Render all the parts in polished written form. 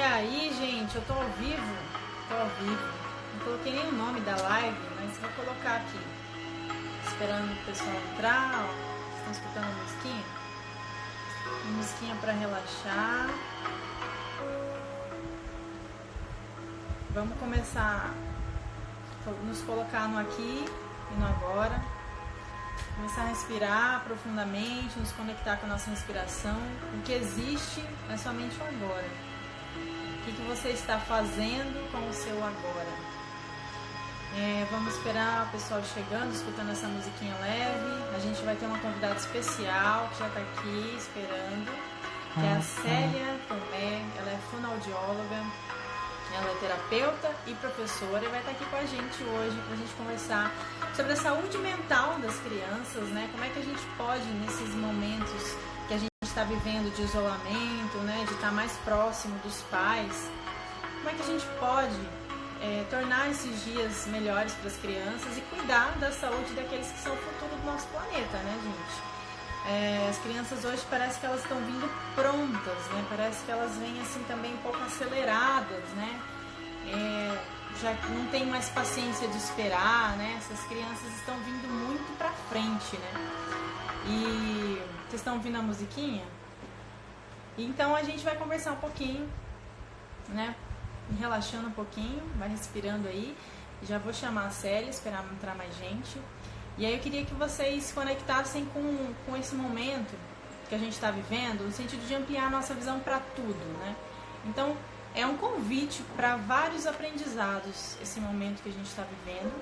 aí, gente, eu tô ao vivo. Não coloquei nem o nome da live, mas vou colocar aqui. Esperando o pessoal entrar, ó. Vocês estão escutando a musiquinha? Uma musiquinha pra relaxar. Vamos começar a nos colocar no aqui e no agora. Começar a respirar profundamente, nos conectar com a nossa respiração. O que existe é somente o agora. O que você está fazendo com o seu agora? Vamos esperar o pessoal chegando, escutando essa musiquinha leve. A gente vai ter uma convidada especial que já está aqui esperando, que é a Célia Tomé. Ela é fonoaudióloga, ela é terapeuta e professora e vai estar aqui com a gente hoje para a gente conversar sobre a saúde mental das crianças, né? Como é que a gente pode, nesses momentos que a gente está vivendo de isolamento, né? De estar mais próximo dos pais, como é que a gente pode tornar esses dias melhores para as crianças e cuidar da saúde daqueles que são o futuro do nosso planeta, né, gente? As crianças hoje parece que elas estão vindo prontas, né? Parece que elas vêm assim também um pouco aceleradas, né? Já não tem mais paciência de esperar, né? Essas crianças estão vindo muito pra frente, né? E vocês estão ouvindo a musiquinha? Então a gente vai conversar um pouquinho, né? Relaxando um pouquinho, vai respirando aí. Já vou chamar a Célia, esperar entrar mais gente. E aí eu queria que vocês se conectassem com esse momento que a gente está vivendo, no sentido de ampliar a nossa visão para tudo, né? Então, é um convite para vários aprendizados esse momento que a gente está vivendo.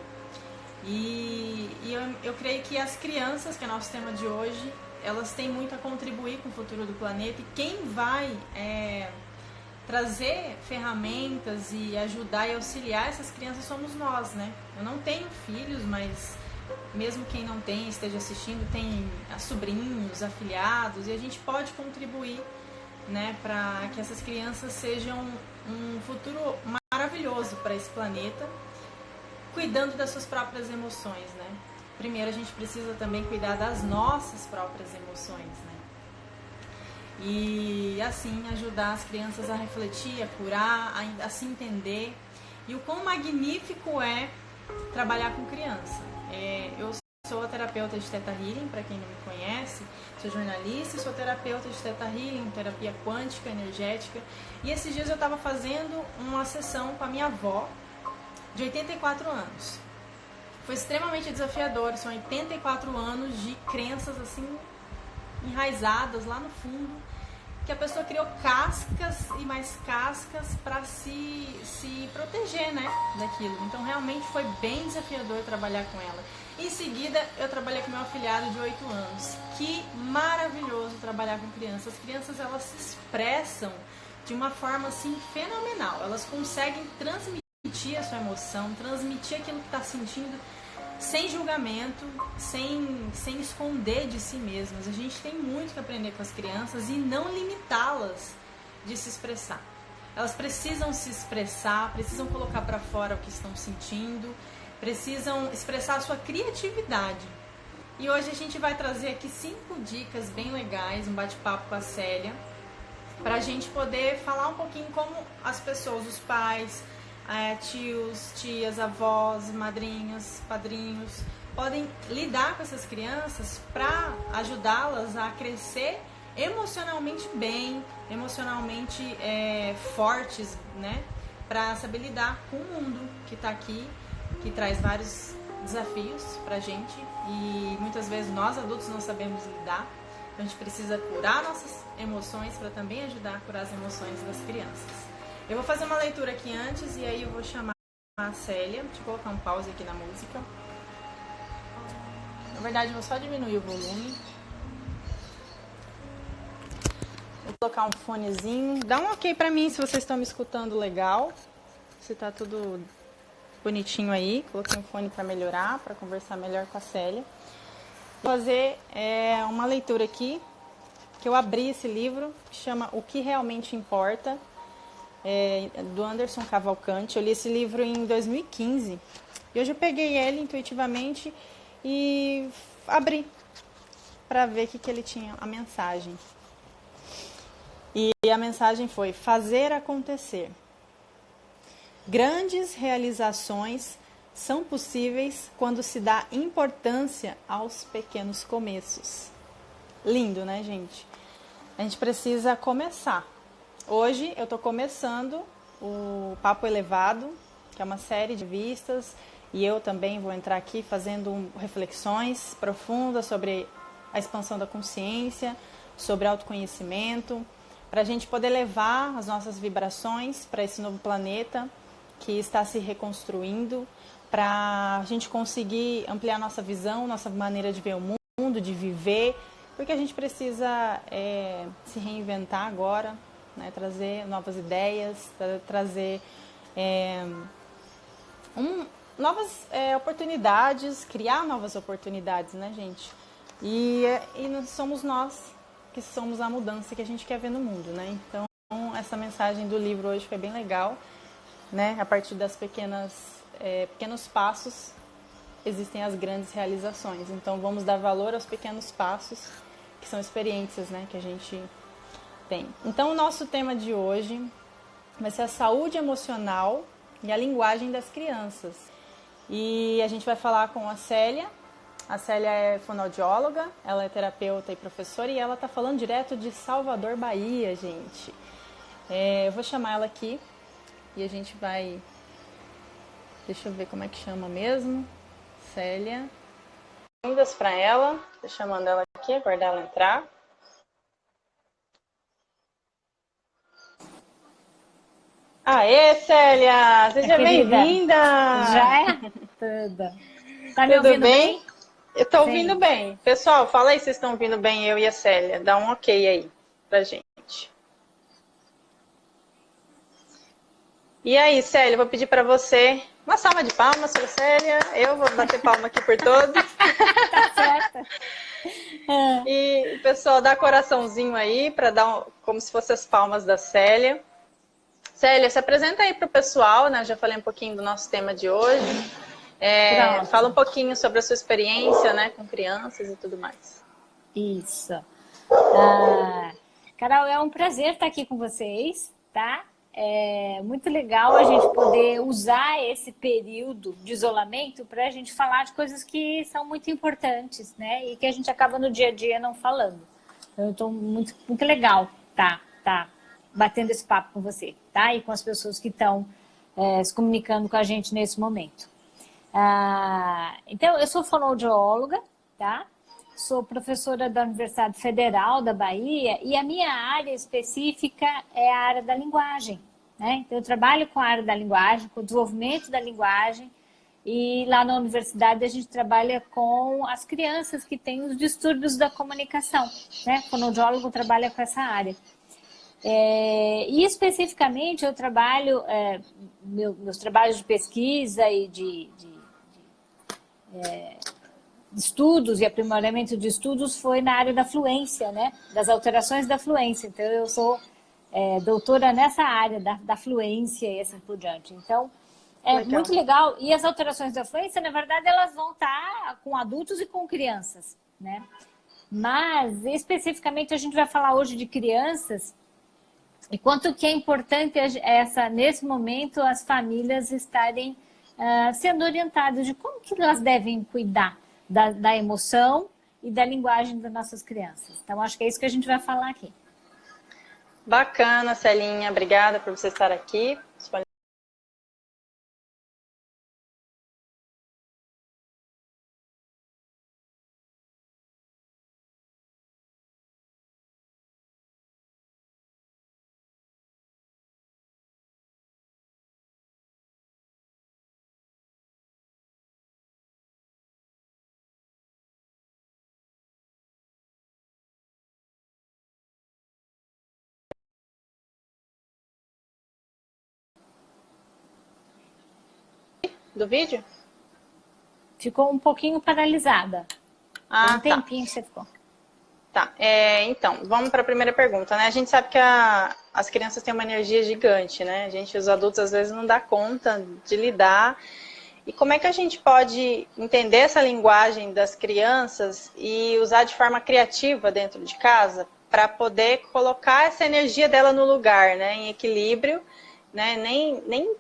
E eu creio que as crianças, que é o nosso tema de hoje, elas têm muito a contribuir com o futuro do planeta. E quem vai trazer ferramentas e ajudar e auxiliar essas crianças somos nós, né? Eu não tenho filhos, mas mesmo quem não tem, esteja assistindo, tem sobrinhos, afilhados, e a gente pode contribuir, né, para que essas crianças sejam um futuro maravilhoso para esse planeta, cuidando das suas próprias emoções, né? Primeiro a gente precisa também cuidar das nossas próprias emoções, né? E assim ajudar as crianças a refletir, a curar, a se entender. E o quão magnífico é trabalhar com criança. Eu sou a terapeuta de Theta Healing, para quem não me conhece, sou jornalista e sou terapeuta de Theta Healing, terapia quântica, energética. E esses dias eu estava fazendo uma sessão com a minha avó, de 84 anos. Foi extremamente desafiador, são 84 anos de crenças assim enraizadas lá no fundo, que a pessoa criou cascas e mais cascas para se proteger, né, daquilo. Então realmente foi bem desafiador trabalhar com ela. Em seguida eu trabalhei com meu afilhado de 8 anos. Que maravilhoso trabalhar com crianças. As crianças, elas se expressam de uma forma assim fenomenal. Elas conseguem transmitir a sua emoção, transmitir aquilo que está sentindo, sem julgamento, sem esconder de si mesmas. A gente tem muito que aprender com as crianças e não limitá-las de se expressar. Elas precisam se expressar, precisam colocar para fora o que estão sentindo, precisam expressar a sua criatividade. E hoje a gente vai trazer aqui 5 dicas bem legais, um bate-papo com a Célia, para a gente poder falar um pouquinho como as pessoas, os pais, tios, tias, avós, madrinhas, padrinhos, podem lidar com essas crianças para ajudá-las a crescer emocionalmente bem, emocionalmente fortes, né? Para saber lidar com o mundo que está aqui, que traz vários desafios para a gente e muitas vezes nós adultos não sabemos lidar. Então a gente precisa curar nossas emoções para também ajudar a curar as emoções das crianças. Eu vou fazer uma leitura aqui antes e aí eu vou chamar a Célia. Deixa eu colocar um pause aqui na música. Na verdade, eu vou só diminuir o volume. Vou colocar um fonezinho. Dá um ok pra mim se vocês estão me escutando legal. Se tá tudo bonitinho aí. Coloquei um fone para melhorar, para conversar melhor com a Célia. Vou fazer uma leitura aqui, que eu abri esse livro, que chama O que Realmente Importa, do Anderson Cavalcante. Eu li esse livro em 2015 e hoje eu peguei ele intuitivamente e abri para ver o que ele tinha, a mensagem. E a mensagem foi: fazer acontecer. Grandes realizações são possíveis quando se dá importância aos pequenos começos. Lindo, né, gente? A gente precisa começar. Hoje eu estou começando o Papo Elevado, que é uma série de vistas, e eu também vou entrar aqui fazendo reflexões profundas sobre a expansão da consciência, sobre autoconhecimento, para a gente poder levar as nossas vibrações para esse novo planeta que está se reconstruindo, para a gente conseguir ampliar nossa visão, nossa maneira de ver o mundo, de viver, porque a gente precisa se reinventar agora, né, trazer novas ideias, trazer novas oportunidades, criar novas oportunidades, né, gente? E somos nós que somos a mudança que a gente quer ver no mundo, né? Então, essa mensagem do livro hoje foi bem legal, né? A partir das pequenos passos existem as grandes realizações. Então, vamos dar valor aos pequenos passos, que são experiências, né, que a gente tem. Então, o nosso tema de hoje vai ser a saúde emocional e a linguagem das crianças. E a gente vai falar com a Célia. A Célia é fonoaudióloga, ela é terapeuta e professora, e ela está falando direto de Salvador, Bahia, gente. Eu vou chamar ela aqui e a gente vai... Deixa eu ver como é que chama mesmo. Célia. Boas-vindas para ela. Estou chamando ela aqui, aguardar ela entrar. Aê, Célia! Seja bem-vinda! Já é? Tudo. Tá me ouvindo bem? Eu tô ouvindo bem. Pessoal, fala aí se vocês estão ouvindo bem eu e a Célia. Dá um ok aí pra gente. E aí, Célia, eu vou pedir para você uma salva de palmas para a Célia. Eu vou bater palma aqui por todos. Tá certo. E o pessoal dá coraçãozinho aí para dar como se fossem as palmas da Célia. Célia, se apresenta aí para o pessoal, né? Já falei um pouquinho do nosso tema de hoje. Fala um pouquinho sobre a sua experiência, né, com crianças e tudo mais. Isso. Carol, é um prazer estar aqui com vocês, tá? É muito legal a gente poder usar esse período de isolamento para a gente falar de coisas que são muito importantes, né? E que a gente acaba no dia a dia não falando. Então, eu estou muito legal, tá batendo esse papo com você, tá? E com as pessoas que estão se comunicando com a gente nesse momento. Então, eu sou fonoaudióloga, tá? Sou professora da Universidade Federal da Bahia e a minha área específica é a área da linguagem, né? Então, eu trabalho com a área da linguagem, com o desenvolvimento da linguagem, e lá na universidade a gente trabalha com as crianças que têm os distúrbios da comunicação, né? O fonoaudiólogo trabalha com essa área. E especificamente eu trabalho, meus trabalhos de pesquisa e de estudos e aprimoramento de estudos foi na área da fluência, né? Das alterações da fluência. Então, eu sou doutora nessa área da fluência e assim por diante. Então, muito legal. E as alterações da fluência, na verdade, elas vão estar com adultos e com crianças, né? Mas, especificamente, a gente vai falar hoje de crianças e quanto que é importante nesse momento as famílias estarem sendo orientadas de como que elas devem cuidar da emoção e da linguagem das nossas crianças. Então, acho que é isso que a gente vai falar aqui. Bacana, Celinha. Obrigada por você estar aqui. Do vídeo? Ficou um pouquinho paralisada. Um tempinho que você ficou. Tá, então, vamos para a primeira pergunta, né? A gente sabe que as crianças têm uma energia gigante, né? Os adultos, às vezes, não dá conta de lidar. E como é que a gente pode entender essa linguagem das crianças e usar de forma criativa dentro de casa para poder colocar essa energia dela no lugar, né, em equilíbrio, né, nem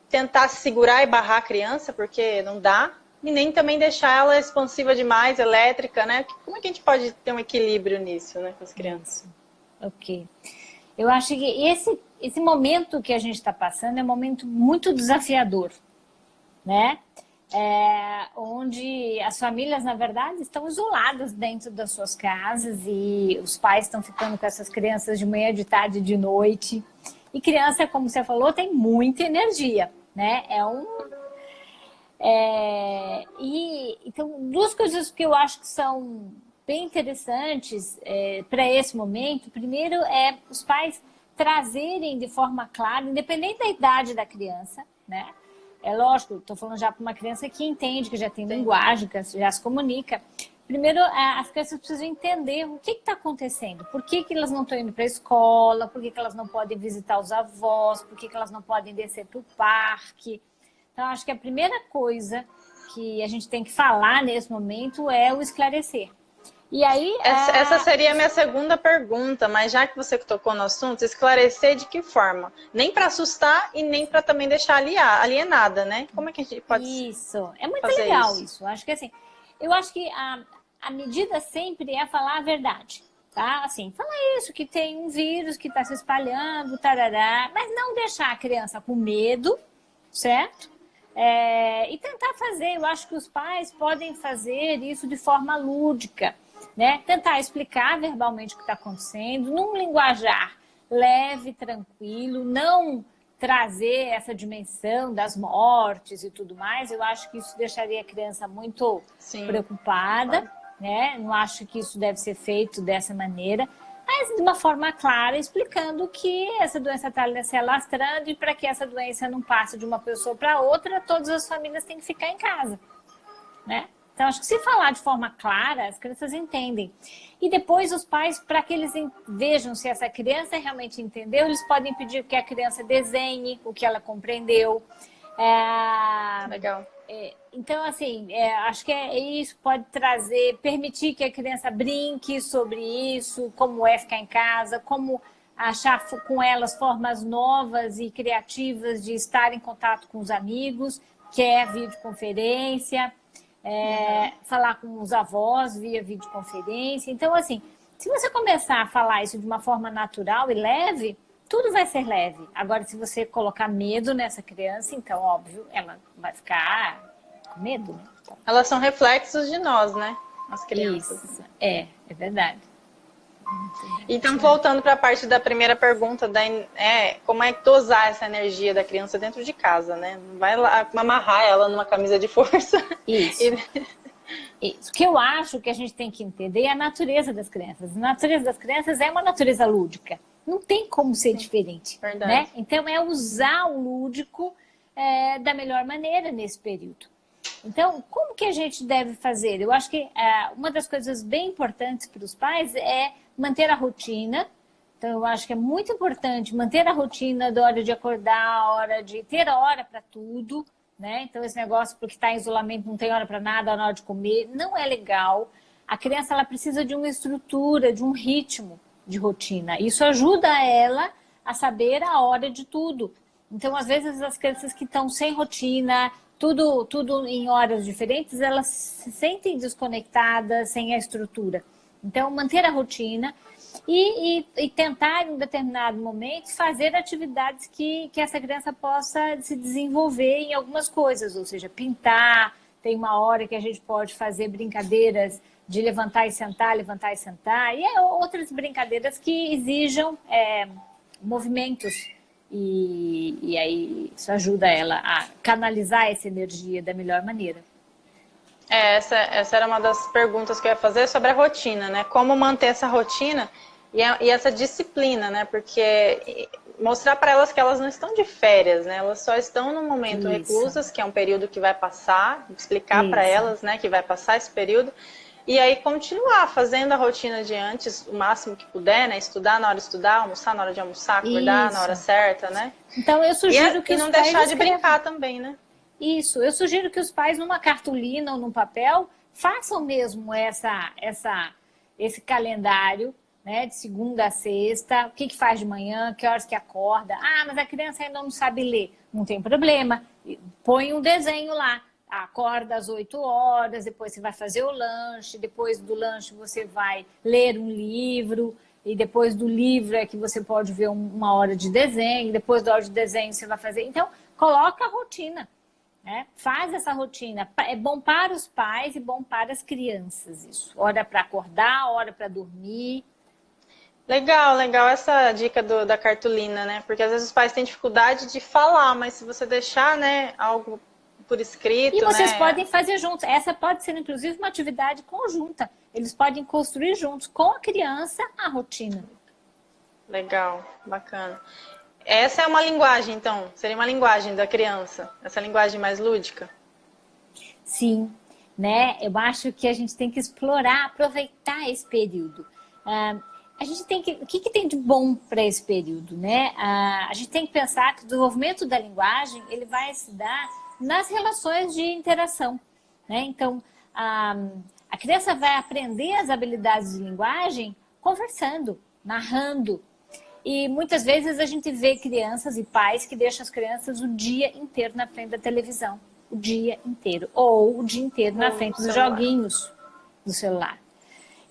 tentar segurar e barrar a criança, porque não dá, e nem também deixar ela expansiva demais, elétrica, né? Como é que a gente pode ter um equilíbrio nisso, né, com as crianças? Ok. Eu acho que esse momento que a gente está passando é um momento muito desafiador, né? Onde as famílias, na verdade, estão isoladas dentro das suas casas e os pais estão ficando com essas crianças de manhã, de tarde, de noite. E criança, como você falou, tem muita energia, né? Então, duas coisas que eu acho que são bem interessantes para esse momento. Primeiro é os pais trazerem de forma clara, independente da idade da criança, né? É lógico, estou falando já para uma criança que entende, que já tem linguagem, que já se comunica. Primeiro, as crianças precisam entender o que está acontecendo. Por que elas não estão indo para a escola? Por que elas não podem visitar os avós? Por que elas não podem descer para o parque? Então, acho que a primeira coisa que a gente tem que falar nesse momento é o esclarecer. E aí, essa seria a minha segunda pergunta, mas já que você tocou no assunto, esclarecer de que forma? Nem para assustar e nem para também deixar alienada, né? Como é que a gente pode Isso, é muito fazer legal isso? isso. Acho que assim, eu acho que a medida sempre é falar a verdade, tá? Assim, falar isso, que tem um vírus que está se espalhando, tarará, mas não deixar a criança com medo, certo? E tentar fazer, eu acho que os pais podem fazer isso de forma lúdica, né? Tentar explicar verbalmente o que está acontecendo, num linguajar leve, tranquilo, não trazer essa dimensão das mortes e tudo mais. Eu acho que isso deixaria a criança muito preocupada, né? Não acho que isso deve ser feito dessa maneira, mas de uma forma clara, explicando que essa doença está se alastrando e para que essa doença não passe de uma pessoa para outra, todas as famílias têm que ficar em casa, né? Então, acho que se falar de forma clara, as crianças entendem. E depois os pais, para que eles vejam se essa criança realmente entendeu, eles podem pedir que a criança desenhe o que ela compreendeu. Legal. Então, assim, acho que isso pode trazer, permitir que a criança brinque sobre isso, como é ficar em casa, como achar com elas formas novas e criativas de estar em contato com os amigos, que é a videoconferência. Falar com os avós via videoconferência. Então, assim, se você começar a falar isso de uma forma natural e leve, tudo vai ser leve. Agora, se você colocar medo nessa criança, então, óbvio, ela vai ficar com medo, né? Então, elas são reflexos de nós, né? As crianças. Isso, é verdade. Então, voltando para a parte da primeira pergunta, como é que dosar essa energia da criança dentro de casa, né? Não vai lá amarrar ela numa camisa de força. Isso. Isso. O que eu acho que a gente tem que entender é a natureza das crianças. A natureza das crianças é uma natureza lúdica. Não tem como ser diferente. Verdade. Né? Então, é usar o lúdico da melhor maneira nesse período. Então, como que a gente deve fazer? Eu acho que uma das coisas bem importantes para os pais é manter a rotina. Então, eu acho que é muito importante manter a rotina da hora de acordar, a hora de ter hora para tudo, né? Então, esse negócio, porque está em isolamento, não tem hora para nada, na hora de comer, não é legal. A criança, ela precisa de uma estrutura, de um ritmo de rotina. Isso ajuda ela a saber a hora de tudo. Então, às vezes, as crianças que estão sem rotina, tudo em horas diferentes, elas se sentem desconectadas, sem a estrutura. Então, manter a rotina e tentar, em um determinado momento, fazer atividades que essa criança possa se desenvolver em algumas coisas, ou seja, pintar. Tem uma hora que a gente pode fazer brincadeiras de levantar e sentar, e outras brincadeiras que exijam movimentos. E aí isso ajuda ela a canalizar essa energia da melhor maneira. Essa era uma das perguntas que eu ia fazer sobre a rotina, né? Como manter essa rotina e essa disciplina, né? Porque mostrar para elas que elas não estão de férias, né? Elas só estão no momento reclusas, que é um período que vai passar, explicar para elas, né, que vai passar esse período. E aí continuar fazendo a rotina de antes, o máximo que puder, né? Estudar na hora de estudar, almoçar na hora de almoçar, acordar na hora certa, né? Então eu sugiro que e não deixar de brincar também, né? Isso, eu sugiro que os pais, numa cartolina ou num papel, façam mesmo esse calendário, né? De segunda a sexta, o que que faz de manhã, que horas que acorda. Ah, mas a criança ainda não sabe ler. Não tem problema, põe um desenho lá. Acorda às 8 horas, depois você vai fazer o lanche, depois do lanche você vai ler um livro, e depois do livro é que você pode ver uma hora de desenho, depois da hora de desenho você vai fazer. Então, coloca a rotina, né? Faz essa rotina. É bom para os pais e bom para as crianças isso. Hora para acordar, hora para dormir. Legal, legal essa dica da cartolina, né? Porque às vezes os pais têm dificuldade de falar, mas se você deixar, né, algo por escrito, e vocês né? podem fazer juntos. Essa pode ser, inclusive, uma atividade conjunta. Eles podem construir juntos com a criança a rotina. Legal, bacana. Essa é uma linguagem, então? Seria uma linguagem da criança? Essa linguagem mais lúdica? Sim, né? Eu acho que a gente tem que explorar, aproveitar esse período. A gente tem que... O que tem de bom para esse período, né? A gente tem que pensar que o desenvolvimento da linguagem, ele vai se dar nas relações de interação, né? Então, a criança vai aprender as habilidades de linguagem conversando, narrando. E muitas vezes a gente vê crianças e pais que deixam as crianças o dia inteiro na frente da televisão. O dia inteiro. Ou o dia inteiro na frente dos joguinhos do celular.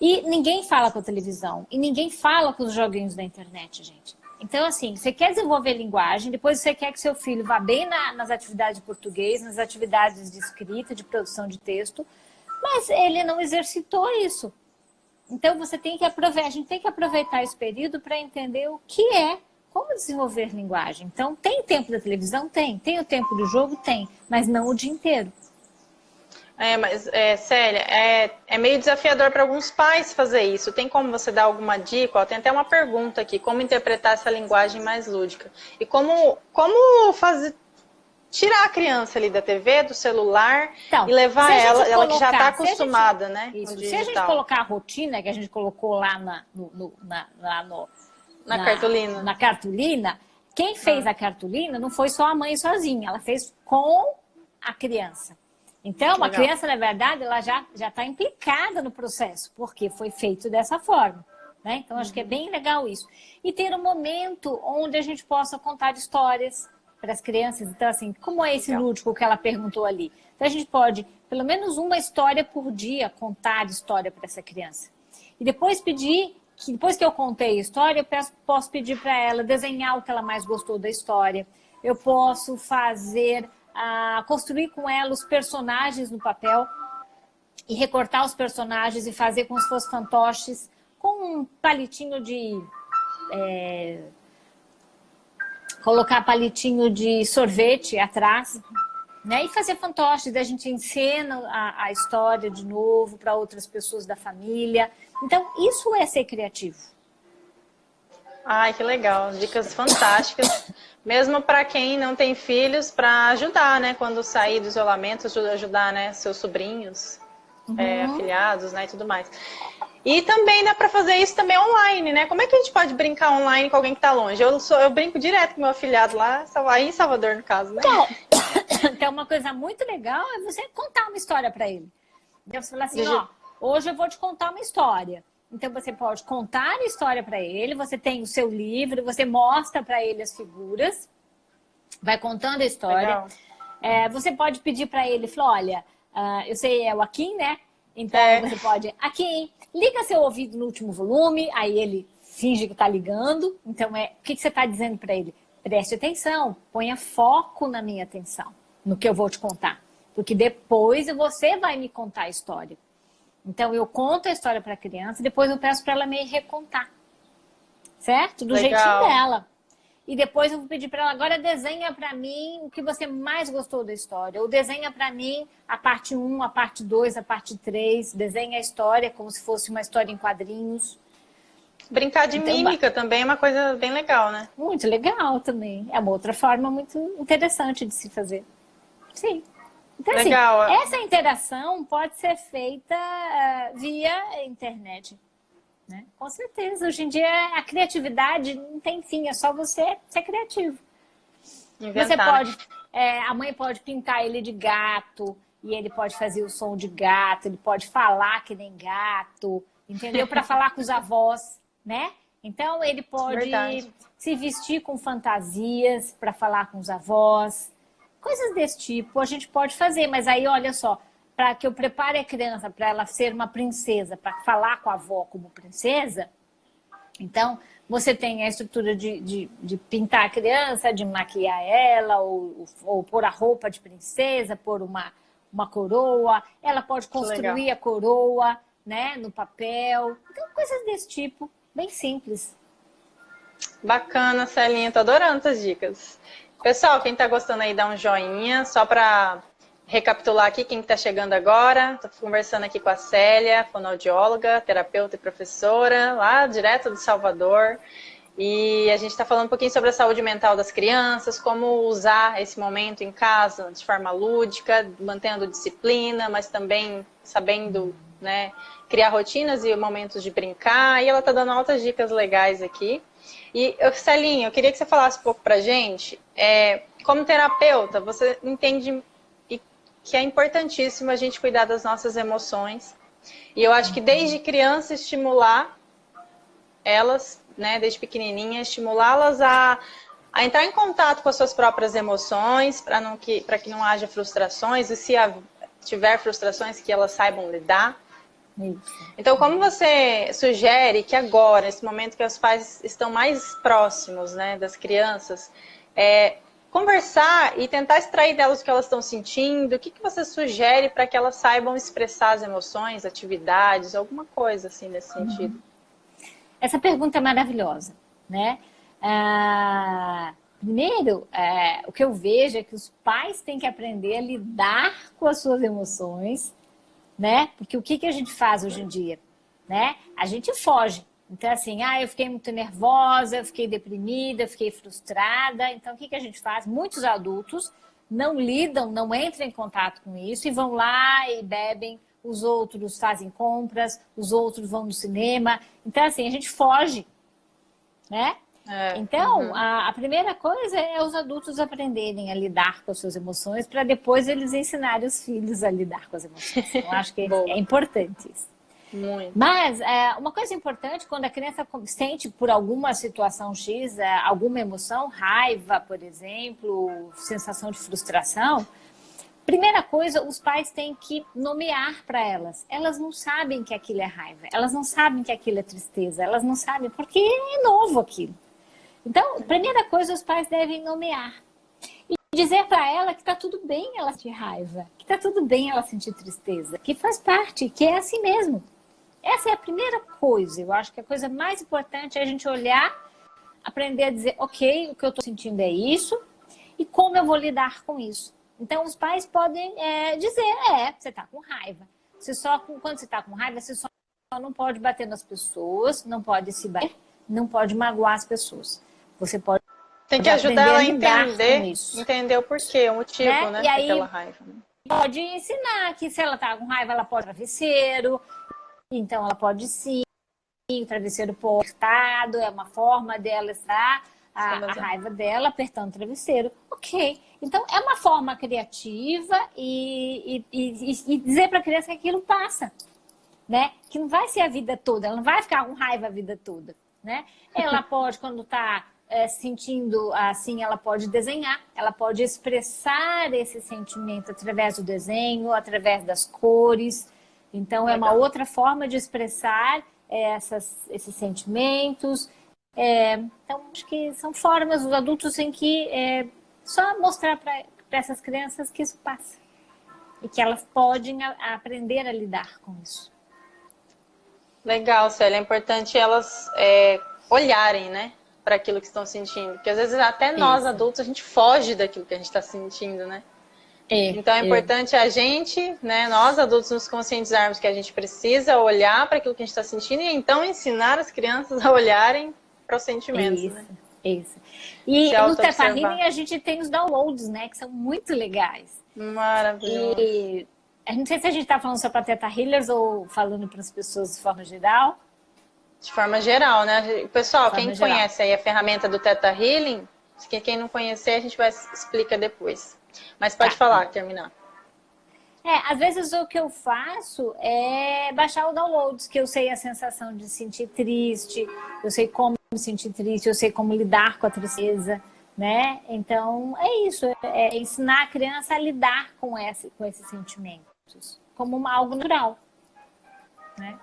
E ninguém fala com a televisão. E ninguém fala com os joguinhos da internet, gente. Então, assim, você quer desenvolver linguagem, depois você quer que seu filho vá bem nas atividades de português, nas atividades de escrita, de produção de texto, mas ele não exercitou isso. Então, você tem que aproveitar, a gente tem que aproveitar esse período para entender o que é, como desenvolver linguagem. Então, tem tempo da televisão? Tem. Tem o tempo do jogo? Tem. Mas não o dia inteiro. Célia, é meio desafiador para alguns pais fazer isso. Tem como você dar alguma dica? Ó, tem até uma pergunta aqui, como interpretar essa linguagem mais lúdica? E como fazer, tirar a criança ali da TV, do celular, então, e levar ela que já está acostumada, né? Se a gente colocar a rotina que a gente colocou lá na cartolina. Na cartolina, quem fez a cartolina não foi só a mãe sozinha, ela fez com a criança. Então, a criança, na verdade, ela já está implicada no processo, porque foi feito dessa forma, né? Então, acho que é bem legal isso. E ter um momento onde a gente possa contar histórias para as crianças. Então, assim, como é esse lúdico que ela perguntou ali? Então, a gente pode, pelo menos uma história por dia, contar história para essa criança. E depois depois que eu contei a história, eu posso pedir para ela desenhar o que ela mais gostou da história. Eu posso construir com ela os personagens no papel e recortar os personagens e fazer como se fossem fantoches com um palitinho de... colocar palitinho de sorvete atrás, né? E fazer fantoches. A gente ensina a história de novo para outras pessoas da família. Então, isso é ser criativo. Ai, que legal. Dicas fantásticas. Mesmo para quem não tem filhos, para ajudar, né? Quando sair do isolamento, ajudar, né? Seus sobrinhos, afilhados, né? E tudo mais. E também dá para fazer isso também online, né? Como é que a gente pode brincar online com alguém que está longe? Eu brinco direto com meu afilhado lá, aí em Salvador, no caso, né? Então, uma coisa muito legal é você contar uma história para ele. Então, você fala assim, hoje eu vou te contar uma história. Então, você pode contar a história para ele, você tem o seu livro, você mostra para ele as figuras, vai contando a história. Você pode pedir para ele, falar, olha, eu sei, é o Akin, né? Então, você pode, Akin, liga seu ouvido no último volume, aí ele finge que está ligando. Então, o que você está dizendo para ele? Preste atenção, ponha foco na minha atenção, no que eu vou te contar. Porque depois você vai me contar a história. Então, eu conto a história para a criança, depois eu peço para ela me recontar. Certo? Do jeitinho dela. E depois eu vou pedir para ela, agora desenha para mim o que você mais gostou da história. Ou desenha para mim a parte 1, a parte 2, a parte 3. Desenha a história como se fosse uma história em quadrinhos. Brincar de mímica também é uma coisa bem legal, né? Muito legal também. É uma outra forma muito interessante de se fazer. Sim. Então, legal. Assim, essa interação pode ser feita via internet. Né? Com certeza. Hoje em dia, a criatividade não tem fim. É só você ser criativo. Inventar. Você pode... a mãe pode pintar ele de gato. E ele pode fazer o som de gato. Ele pode falar que nem gato. Entendeu? Para falar com os avós. né? Então, ele pode Verdade. se vestir com fantasias para falar com os avós, coisas desse tipo a gente pode fazer, mas aí, olha só, para que eu prepare a criança para ela ser uma princesa, para falar com a avó como princesa, então você tem a estrutura de pintar a criança, de maquiar ela, ou pôr a roupa de princesa, pôr uma coroa, ela pode construir a coroa, né, no papel, então coisas desse tipo. Bem simples. Bacana, Celinha. Tô adorando essas dicas. Pessoal, quem tá gostando aí, dá um joinha. Só para recapitular aqui, quem tá chegando agora. Tô conversando aqui com a Célia, fonoaudióloga, terapeuta e professora, lá direto de Salvador. E a gente está falando um pouquinho sobre a saúde mental das crianças, como usar esse momento em casa de forma lúdica, mantendo disciplina, mas também sabendo, né, criar rotinas e momentos de brincar. E ela está dando altas dicas legais aqui. E, Celinha, eu queria que você falasse um pouco pra gente, como terapeuta, você entende que é importantíssimo a gente cuidar das nossas emoções. E eu acho que desde criança estimular elas, né, desde pequenininha, estimulá-las a entrar em contato com as suas próprias emoções, para que não haja frustrações, e se tiver frustrações, que elas saibam lidar. Isso. Então, como você sugere que agora, nesse momento que os pais estão mais próximos, né, das crianças, conversar e tentar extrair delas o que elas estão sentindo, o que você sugere para que elas saibam expressar as emoções, atividades, alguma coisa assim nesse sentido? Essa pergunta é maravilhosa, né? Primeiro, o que eu vejo é que os pais têm que aprender a lidar com as suas emoções, né? Porque o que a gente faz hoje em dia, né? A gente foge. Então, assim, eu fiquei muito nervosa, eu fiquei deprimida, eu fiquei frustrada. Então, o que a gente faz? Muitos adultos não lidam, não entram em contato com isso e vão lá e bebem. Os outros fazem compras, os outros vão no cinema. Então, assim, a gente foge, né? Então, a primeira coisa é os adultos aprenderem a lidar com as suas emoções para depois eles ensinarem os filhos a lidar com as emoções. Eu acho que é importante isso. Muito. Mas uma coisa importante, quando a criança sente por alguma situação X, alguma emoção, raiva, por exemplo, sensação de frustração, primeira coisa, os pais têm que nomear para elas. Elas não sabem que aquilo é raiva, elas não sabem que aquilo é tristeza, elas não sabem porque é novo aquilo. Então, primeira coisa, os pais devem nomear. E dizer para ela que está tudo bem ela sentir raiva, que está tudo bem ela sentir tristeza, que faz parte, que é assim mesmo. Essa é a primeira coisa. Eu acho que a coisa mais importante é a gente olhar, aprender a dizer, ok, o que eu estou sentindo é isso, e como eu vou lidar com isso. Então, os pais podem dizer, você está com raiva. Quando você está com raiva, você só não pode bater nas pessoas, não pode se bater, não pode magoar as pessoas. Você pode tem que ajudar ela a entender o porquê, o motivo, né? E aí, daquela raiva. Pode ensinar que se ela está com raiva, ela pode travesseiro. Então, ela pode sim, o travesseiro apertado, é uma forma dela estar a raiva dela apertando o travesseiro. Ok. Então, é uma forma criativa e dizer para a criança que aquilo passa, né? Que não vai ser a vida toda, ela não vai ficar com raiva a vida toda, né? Ela pode, quando está sentindo assim, ela pode desenhar, ela pode expressar esse sentimento através do desenho, através das cores. Então, é uma outra forma de expressar esses sentimentos. Então, acho que são formas, os adultos têm que só mostrar para essas crianças que isso passa. E que elas podem aprender a lidar com isso. Legal, Célia. É importante elas olharem, né, para aquilo que estão sentindo. Porque às vezes até nós, adultos, a gente foge daquilo que a gente está sentindo, né? Então é importante a gente, né, nós adultos, nos conscientizarmos que a gente precisa olhar para aquilo que a gente está sentindo e então ensinar as crianças a olharem para os sentimentos. Né? Isso. E no Theta Healing a gente tem os downloads, né, que são muito legais. Maravilhoso. E não sei se a gente está falando só para Theta Healers ou falando para as pessoas de forma geral. De forma geral, né? Pessoal, quem conhece aí a ferramenta do Theta Healing, quem não conhecer, a gente vai explicar depois. Mas pode falar, terminar. Às vezes o que eu faço é baixar o downloads, que eu sei a sensação de se sentir triste, eu sei como me sentir triste, eu sei como lidar com a tristeza, né? Então, é isso, é ensinar a criança a lidar com esses sentimentos, como algo natural, né?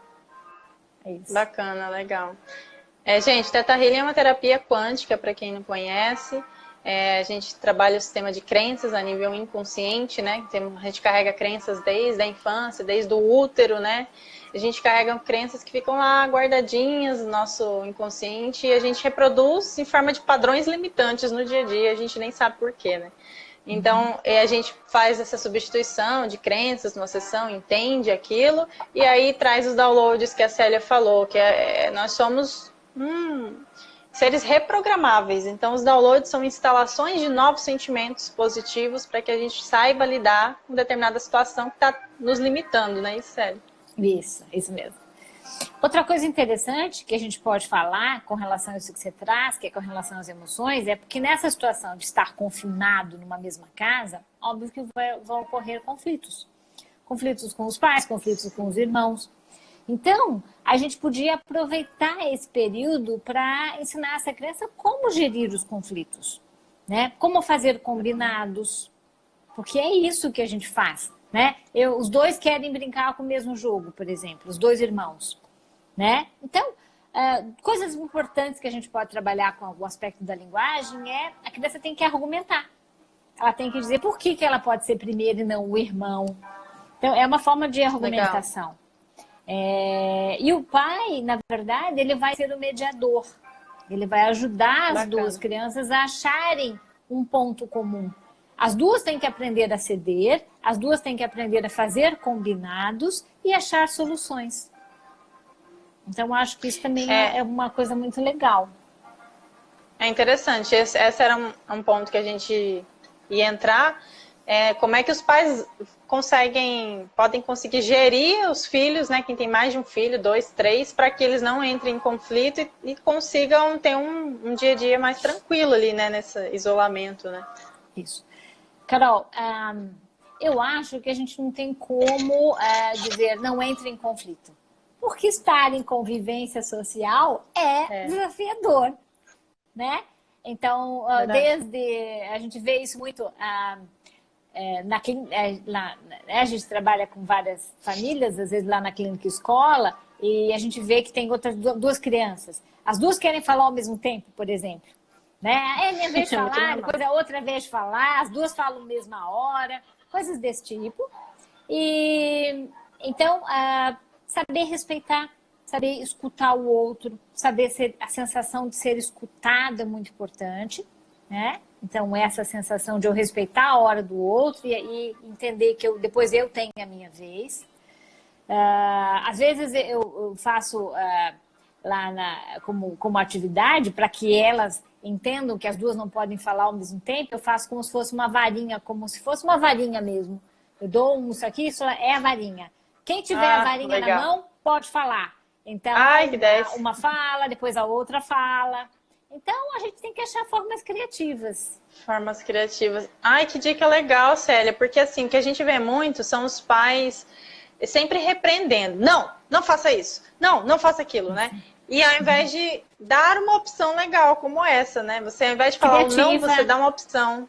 É isso. Bacana, legal. Gente, Theta Healing é uma terapia quântica, para quem não conhece. A gente trabalha o sistema de crenças a nível inconsciente, né? A gente carrega crenças desde a infância, desde o útero, né? A gente carrega crenças que ficam lá guardadinhas no nosso inconsciente e a gente reproduz em forma de padrões limitantes no dia a dia, a gente nem sabe por quê, né? Então, a gente faz essa substituição de crenças numa sessão, entende aquilo, e aí traz os downloads que a Célia falou, que nós somos seres reprogramáveis. Então, os downloads são instalações de novos sentimentos positivos para que a gente saiba lidar com determinada situação que está nos limitando, né, Célia? Isso mesmo. Outra coisa interessante que a gente pode falar com relação a isso que você traz, que é com relação às emoções, é porque nessa situação de estar confinado numa mesma casa, óbvio que vão ocorrer conflitos. Conflitos com os pais, conflitos com os irmãos. Então, a gente podia aproveitar esse período para ensinar essa criança como gerir os conflitos, né? Como fazer combinados, porque é isso que a gente faz, né? Os dois querem brincar com o mesmo jogo, por exemplo, os dois irmãos, né? Então, coisas importantes que a gente pode trabalhar com o aspecto da linguagem é a criança tem que argumentar. Ela tem que dizer por que ela pode ser primeiro e não o irmão. Então, é uma forma de argumentação. Legal. E o pai, na verdade, ele vai ser o mediador. Ele vai ajudar as duas crianças a acharem um ponto comum. As duas têm que aprender a ceder, as duas têm que aprender a fazer combinados e achar soluções. Então, acho que isso também é uma coisa muito legal. É interessante. Esse era um ponto que a gente ia entrar. Como é que os pais podem conseguir gerir os filhos, né? Quem tem mais de um filho, 2, 3, para que eles não entrem em conflito e consigam ter um dia a dia mais tranquilo ali, né? Nesse isolamento, né? Isso. Carol, eu acho que a gente não tem como dizer não entre em conflito. Porque estar em convivência social é desafiador, né? Então, a gente vê isso muito... a gente trabalha com várias famílias, às vezes lá na clínica escola, e a gente vê que tem outras duas crianças. As duas querem falar ao mesmo tempo, por exemplo. Né? É a minha vez de falar, depois é a outra vez de falar, as duas falam na mesma hora, coisas desse tipo. E então, saber respeitar, saber escutar o outro, saber a sensação de ser escutado é muito importante, né? Então, essa sensação de eu respeitar a hora do outro e entender que depois eu tenho a minha vez. Às vezes eu faço lá como atividade para que elas entendam que as duas não podem falar ao mesmo tempo, eu faço como se fosse uma varinha mesmo. Eu dou isso aqui, isso é a varinha. Quem tiver a varinha na mão, pode falar. Então, uma fala, depois a outra fala. Então, a gente tem que achar formas criativas. Formas criativas. Ai, que dica legal, Célia. Porque, assim, o que a gente vê muito são os pais sempre repreendendo. Não faça isso. Não faça aquilo, né? E ao invés de dar uma opção legal como essa, né? Você, ao invés de falar não, você dá uma opção.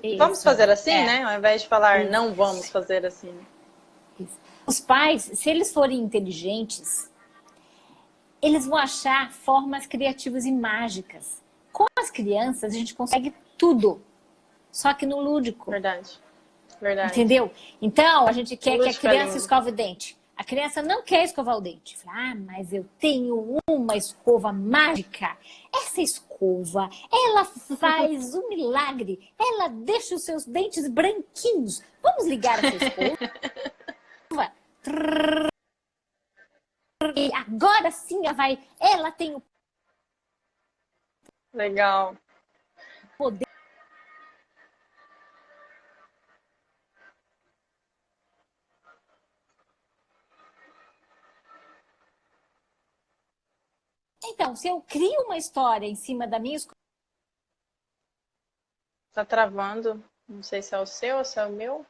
Isso. Vamos fazer assim, né? Ao invés de falar não vamos fazer assim. Isso. Os pais, se eles forem inteligentes, eles vão achar formas criativas e mágicas. Com as crianças, a gente consegue tudo, só que no lúdico. Verdade. Entendeu? Então, a gente quer que a criança escove o dente. A criança não quer escovar o dente. Fala, mas eu tenho uma escova mágica. Essa escova, ela faz um milagre. Ela deixa os seus dentes branquinhos. Vamos ligar essa escova? E agora sim ela tem o legal poder. Então, se eu crio uma história em cima da minha escola... Tá travando. Não sei se é o seu ou se é o meu.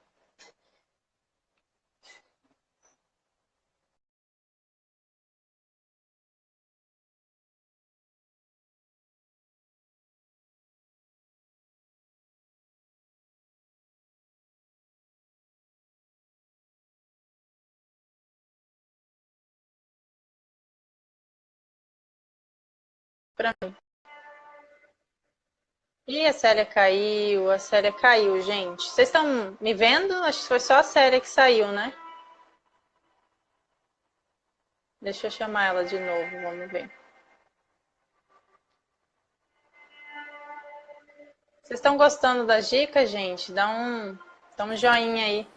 pra mim. Ih, a Célia caiu, gente. Vocês estão me vendo? Acho que foi só a Célia que saiu, né? Deixa eu chamar ela de novo, vamos ver. Vocês estão gostando das dicas, gente? Dá um joinha aí.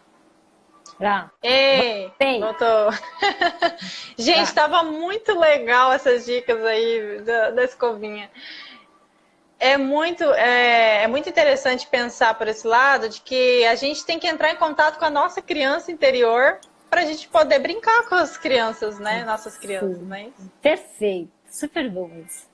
Já. Ei, Voltei. voltou. Gente, estava muito legal essas dicas aí da escovinha. É muito interessante pensar por esse lado de que a gente tem que entrar em contato com a nossa criança interior para a gente poder brincar com as crianças, né? Nossas crianças, Sim. né? Perfeito, super bom isso.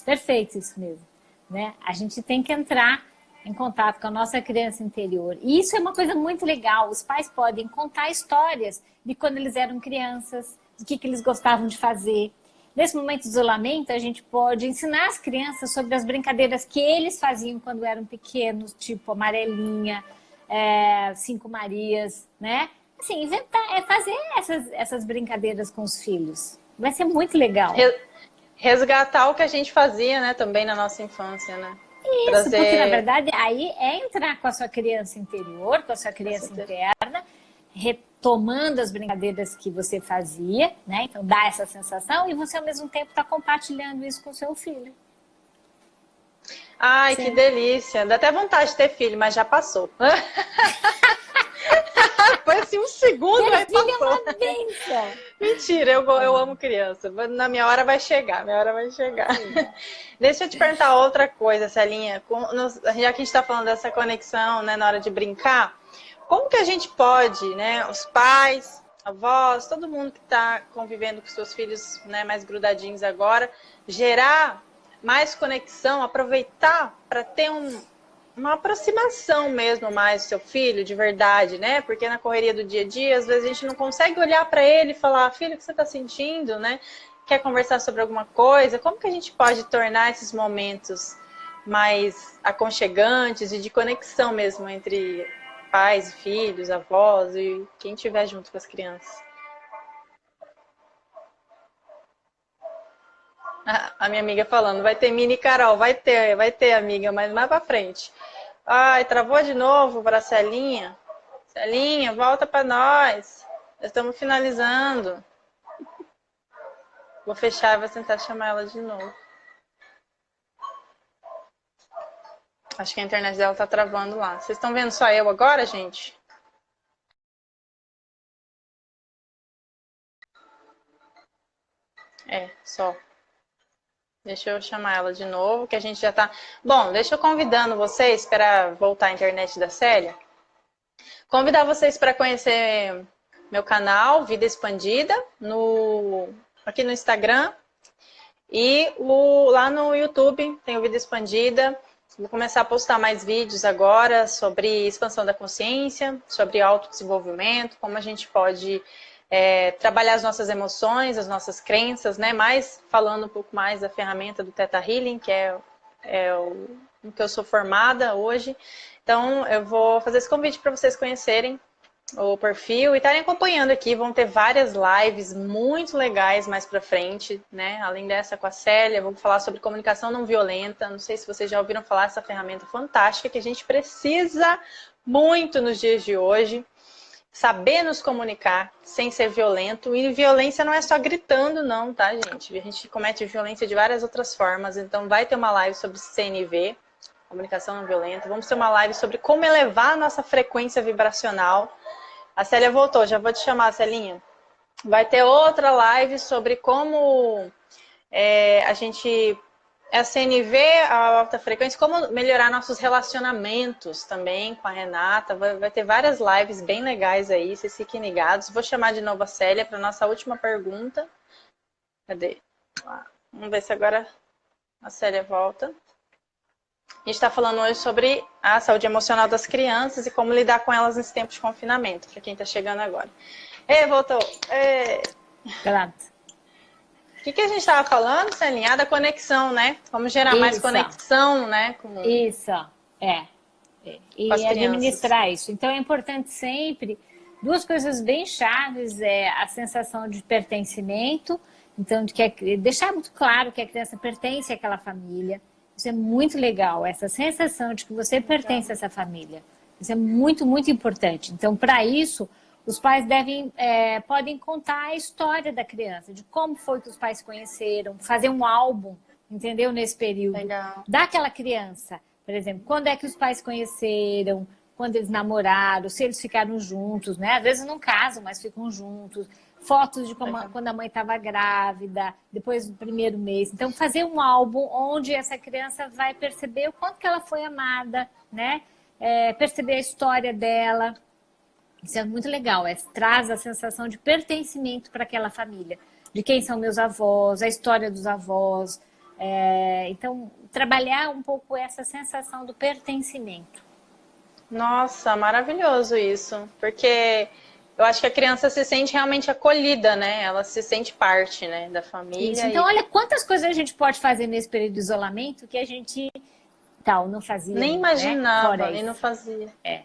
Perfeito isso mesmo, né? A gente tem que entrar em contato com a nossa criança interior. E isso é uma coisa muito legal. Os pais podem contar histórias de quando eles eram crianças, do que eles gostavam de fazer. Nesse momento de isolamento, a gente pode ensinar as crianças sobre as brincadeiras que eles faziam quando eram pequenos, tipo amarelinha, Cinco Marias, né? Assim, inventar, fazer essas brincadeiras com os filhos. Vai ser muito legal. Resgatar o que a gente fazia, né, também na nossa infância, né? Isso, porque na verdade aí é entrar com a sua criança interior, com a sua criança interna, retomando as brincadeiras que você fazia, né? Então dá essa sensação e você ao mesmo tempo está compartilhando isso com o seu filho. Ai, sim. Que delícia! Dá até vontade de ter filho, mas já passou. Foi assim um segundo, aí passou. É uma bênção. Mentira, eu amo criança. Na minha hora vai chegar, Deixa eu te perguntar outra coisa, Celinha. Já que a gente está falando dessa conexão, né, na hora de brincar, como que a gente pode, né, os pais, avós, todo mundo que está convivendo com seus filhos, né, mais grudadinhos agora, gerar mais conexão, aproveitar para ter uma aproximação mesmo mais do seu filho, de verdade, né? Porque na correria do dia a dia, às vezes a gente não consegue olhar para ele e falar, filho, o que você está sentindo, né? Quer conversar sobre alguma coisa? Como que a gente pode tornar esses momentos mais aconchegantes e de conexão mesmo entre pais, filhos, avós e quem estiver junto com as crianças? A minha amiga falando, vai ter mini Carol, vai ter amiga, mas mais pra frente. Ai, travou de novo para a Celinha. Celinha, volta para nós. Já estamos finalizando. Vou fechar e vou tentar chamar ela de novo. Acho que a internet dela tá travando lá. Vocês estão vendo só eu agora, gente? Só. Deixa eu chamar ela de novo, que a gente já tá... Bom, deixa eu convidando vocês para voltar à internet da Célia. Convidar vocês para conhecer meu canal, Vida Expandida, aqui no Instagram. E lá no YouTube tem o Vida Expandida. Vou começar a postar mais vídeos agora sobre expansão da consciência, sobre autodesenvolvimento, como a gente pode... trabalhar as nossas emoções, as nossas crenças, né? Mas falando um pouco mais da ferramenta do Theta Healing, que é o que eu sou formada hoje. Então, eu vou fazer esse convite para vocês conhecerem o perfil e estarem acompanhando aqui. Vão ter várias lives muito legais mais para frente, né? Além dessa com a Célia, vou falar sobre comunicação não violenta. Não sei se vocês já ouviram falar dessa ferramenta fantástica que a gente precisa muito nos dias de hoje. Saber nos comunicar sem ser violento. E violência não é só gritando, não, tá, gente? A gente comete violência de várias outras formas. Então, vai ter uma live sobre CNV, comunicação não violenta. Vamos ter uma live sobre como elevar a nossa frequência vibracional. A Célia voltou, já vou te chamar, Celinha. Vai ter outra live sobre como a gente... A CNV, a alta frequência, como melhorar nossos relacionamentos também com a Renata. Vai ter várias lives bem legais aí, vocês fiquem ligados. Vou chamar de novo a Célia para a nossa última pergunta. Cadê? Vamos ver se agora a Célia volta. A gente está falando hoje sobre a saúde emocional das crianças e como lidar com elas nesse tempo de confinamento, para quem está chegando agora. Voltou! Pronto. O que a gente estava falando, Celinha? Da conexão, né? Como gerar mais conexão, né? Isso, E administrar isso. Então, é importante sempre, duas coisas bem chaves, a sensação de pertencimento Então, deixar muito claro que a criança pertence àquela família. Isso é muito legal, essa sensação de que você pertence a essa família. Isso é muito, muito importante. Então, para isso, os pais podem contar a história da criança, de como foi que os pais se conheceram, fazer um álbum, entendeu? Nesse período. Legal. Daquela criança. Por exemplo, quando é que os pais se conheceram, quando eles namoraram, se eles ficaram juntos, né? Às vezes não casam, mas ficam juntos. Fotos de quando a mãe estava grávida, depois do primeiro mês. Então, fazer um álbum onde essa criança vai perceber o quanto que ela foi amada, né? Perceber a história dela. Isso é muito legal. Traz a sensação de pertencimento para aquela família. De quem são meus avós, a história dos avós. Então, trabalhar um pouco essa sensação do pertencimento. Nossa, maravilhoso isso. Porque eu acho que a criança se sente realmente acolhida, né? Ela se sente parte, né, da família. Isso. Então, olha quantas coisas a gente pode fazer nesse período de isolamento que a gente não fazia. Nem imaginava, né? nem não fazia. É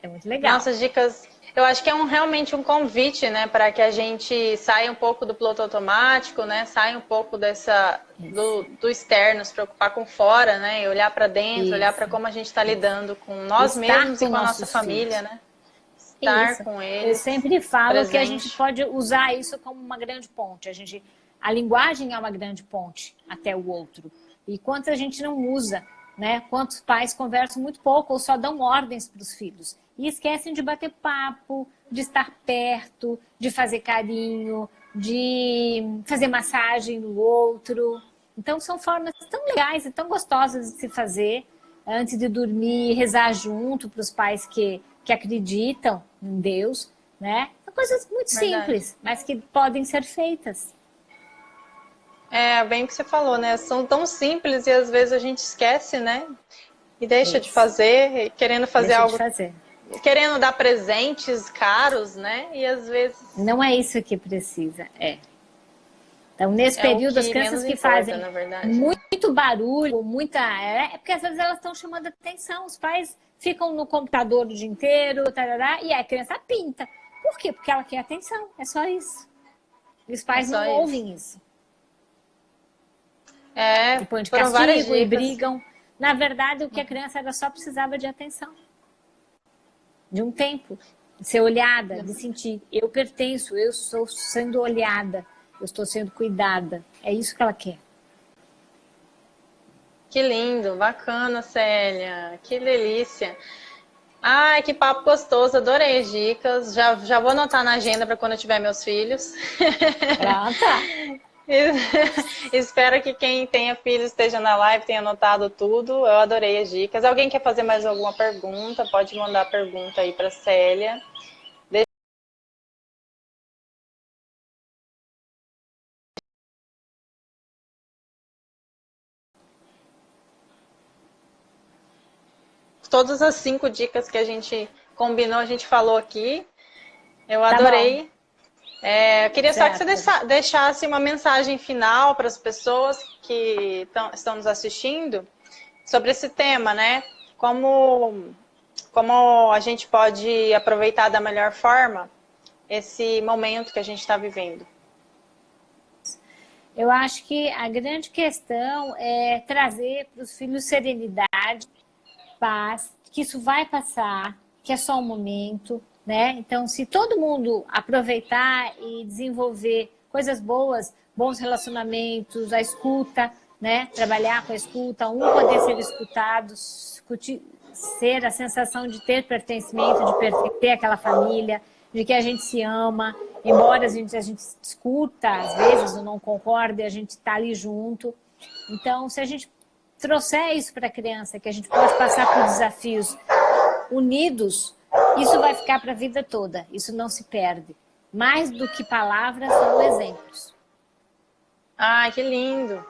muito legal. Nossas dicas, eu acho que é realmente um convite, né, para que a gente saia um pouco do piloto automático, né? Saia um pouco do externo, se preocupar com fora, né? E olhar para dentro, olhar para como a gente está lidando com nós mesmos e com a nossa família, né? Estar com eles. Eu sempre falo presente. que a gente pode usar isso como uma grande ponte. A linguagem é uma grande ponte até o outro. E quanto a gente não usa, né? Quantos pais conversam muito pouco ou só dão ordens para os filhos. E esquecem de bater papo, de estar perto, de fazer carinho, de fazer massagem no outro. Então, são formas tão legais e tão gostosas de se fazer antes de dormir, rezar junto para os pais que acreditam em Deus, né? São coisas muito simples, mas que podem ser feitas. Bem o que você falou, né? São tão simples e às vezes a gente esquece, né? E deixa de fazer, querendo fazer algo. Querendo dar presentes caros, né? E às vezes. Não é isso que precisa, Então, nesse período, as crianças que fazem muito barulho, porque às vezes elas estão chamando atenção. Os pais ficam no computador o dia inteiro, tarará, e a criança pinta. Por quê? Porque ela quer atenção. É só isso. E os pais não ouvem isso. E põem de castigo e brigam. Na verdade, o que a criança só precisava de atenção. De um tempo. De ser olhada, de sentir. Eu pertenço, eu estou sendo olhada. Eu estou sendo cuidada. É isso que ela quer. Que lindo, bacana, Célia. Que delícia. Ai, que papo gostoso, adorei as dicas. Já vou anotar na agenda para quando eu tiver meus filhos. Pronto. Espero que quem tenha filhos esteja na live, tenha anotado tudo. Eu adorei as dicas. Alguém quer fazer mais alguma pergunta? Pode mandar pergunta aí para Célia. Todas as 5 dicas que a gente combinou, a gente falou aqui. Eu adorei. Eu queria só que você deixasse uma mensagem final para as pessoas que estão nos assistindo sobre esse tema, né? Como a gente pode aproveitar da melhor forma esse momento que a gente está vivendo. Eu acho que a grande questão é trazer para os filhos serenidade, paz, que isso vai passar, que é só um momento, né? Então, se todo mundo aproveitar e desenvolver coisas boas, bons relacionamentos, a escuta, né? Trabalhar com a escuta, poder ser escutado, ser a sensação de ter pertencimento, de pertencer àquela família, de que a gente se ama, embora a gente discuta, às vezes, ou não concorde, a gente está ali junto. Então, se a gente trouxer isso para a criança, que a gente pode passar por desafios unidos, isso vai ficar para a vida toda, isso não se perde. Mais do que palavras, são exemplos. Ai, que lindo!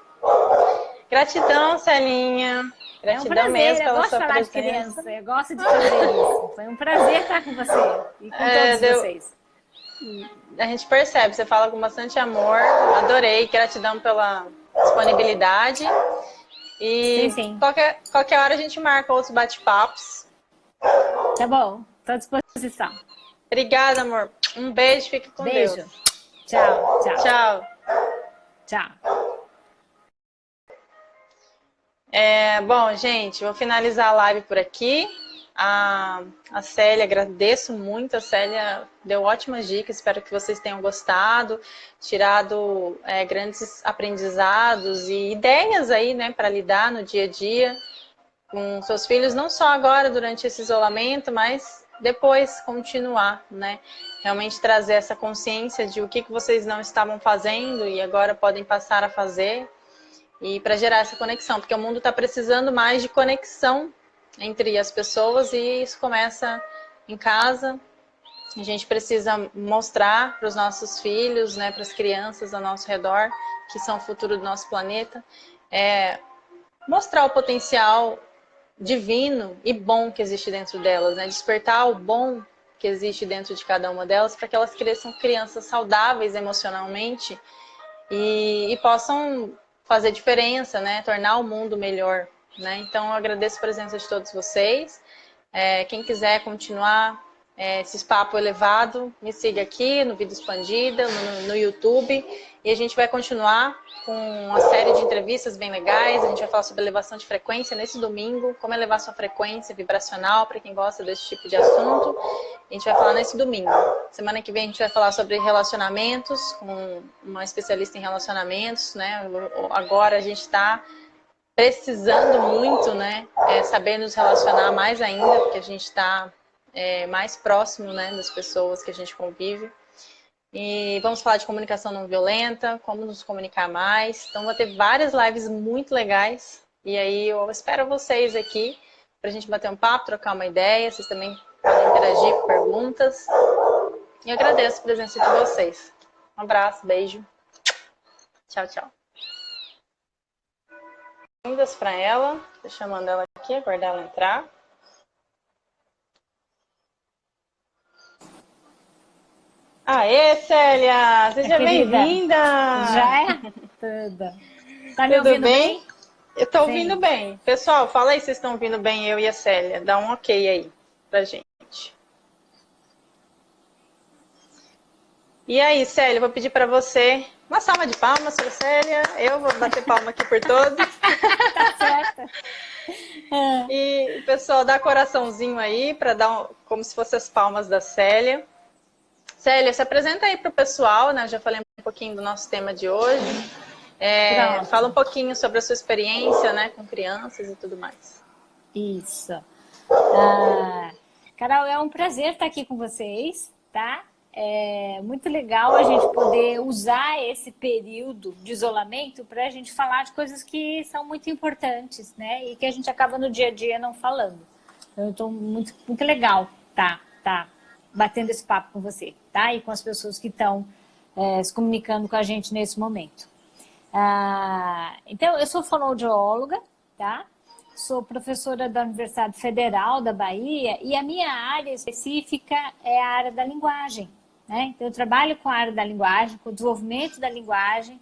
Gratidão, Celinha. Gratidão mesmo pela sua presença. Eu gosto de falar de criança, eu gosto de fazer isso. Foi um prazer estar com você e com todos vocês. A gente percebe, você fala com bastante amor, adorei, gratidão pela disponibilidade. E sim. Qualquer hora a gente marca outros bate-papos. Tá bom, estou à disposição. Obrigada, amor. Um beijo, fique com Deus. Tchau, tchau. Tchau. Tchau. Bom, gente, vou finalizar a live por aqui. A Célia, agradeço muito. A Célia deu ótimas dicas. Espero que vocês tenham gostado, tirado grandes aprendizados e ideias aí, né, para lidar no dia a dia com seus filhos, não só agora durante esse isolamento, mas depois continuar, né? Realmente trazer essa consciência de o que vocês não estavam fazendo e agora podem passar a fazer. E para gerar essa conexão, porque o mundo está precisando mais de conexão entre as pessoas e isso começa em casa. A gente precisa mostrar para os nossos filhos, né, para as crianças ao nosso redor, que são o futuro do nosso planeta, mostrar o potencial divino e bom que existe dentro delas, né? Despertar o bom que existe dentro de cada uma delas para que elas cresçam crianças saudáveis emocionalmente e possam fazer diferença, né? Tornar o mundo melhor, né? Então, eu agradeço a presença de todos vocês. Quem quiser continuar esse papo elevado, me siga aqui no Vida Expandida, no YouTube. E a gente vai continuar com uma série de entrevistas bem legais. A gente vai falar sobre elevação de frequência nesse domingo, como elevar sua frequência vibracional, para quem gosta desse tipo de assunto. A gente vai falar nesse domingo. Semana que vem a gente vai falar sobre relacionamentos, com uma especialista em relacionamentos, né? Agora a gente está precisando muito, né? Saber nos relacionar mais ainda, porque a gente está mais próximo, né, das pessoas que a gente convive. E vamos falar de comunicação não violenta, como nos comunicar mais. Então, vou ter várias lives muito legais. E aí, eu espero vocês aqui para a gente bater um papo, trocar uma ideia. Vocês também podem interagir com perguntas. E agradeço a presença de vocês. Um abraço, beijo. Tchau, tchau. Boas-vindas para ela. Estou chamando ela aqui, aguardar ela entrar. Aê, Célia! Seja bem-vinda! Já é? Tudo. Tá me Tudo ouvindo bem? Eu tô ouvindo bem. Pessoal, fala aí se vocês estão ouvindo bem eu e a Célia. Dá um ok aí pra gente. E aí, Célia, eu vou pedir para você uma salva de palmas para a Célia. Eu vou bater palma aqui por todos. Tá certo. E, pessoal, dá coraçãozinho aí para dar como se fossem as palmas da Célia. Célia, se apresenta aí para o pessoal, né? Eu já falei um pouquinho do nosso tema de hoje. Fala um pouquinho sobre a sua experiência, né, com crianças e tudo mais. Isso. Carol, é um prazer estar aqui com vocês, tá? É muito legal a gente poder usar esse período de isolamento para a gente falar de coisas que são muito importantes, né? E que a gente acaba no dia a dia não falando. Então, eu estou muito, muito legal, tá batendo esse papo com você, tá? E com as pessoas que estão se comunicando com a gente nesse momento. Então, eu sou fonoaudióloga, tá? Sou professora da Universidade Federal da Bahia e a minha área específica é a área da linguagem, né? Então, eu trabalho com a área da linguagem, com o desenvolvimento da linguagem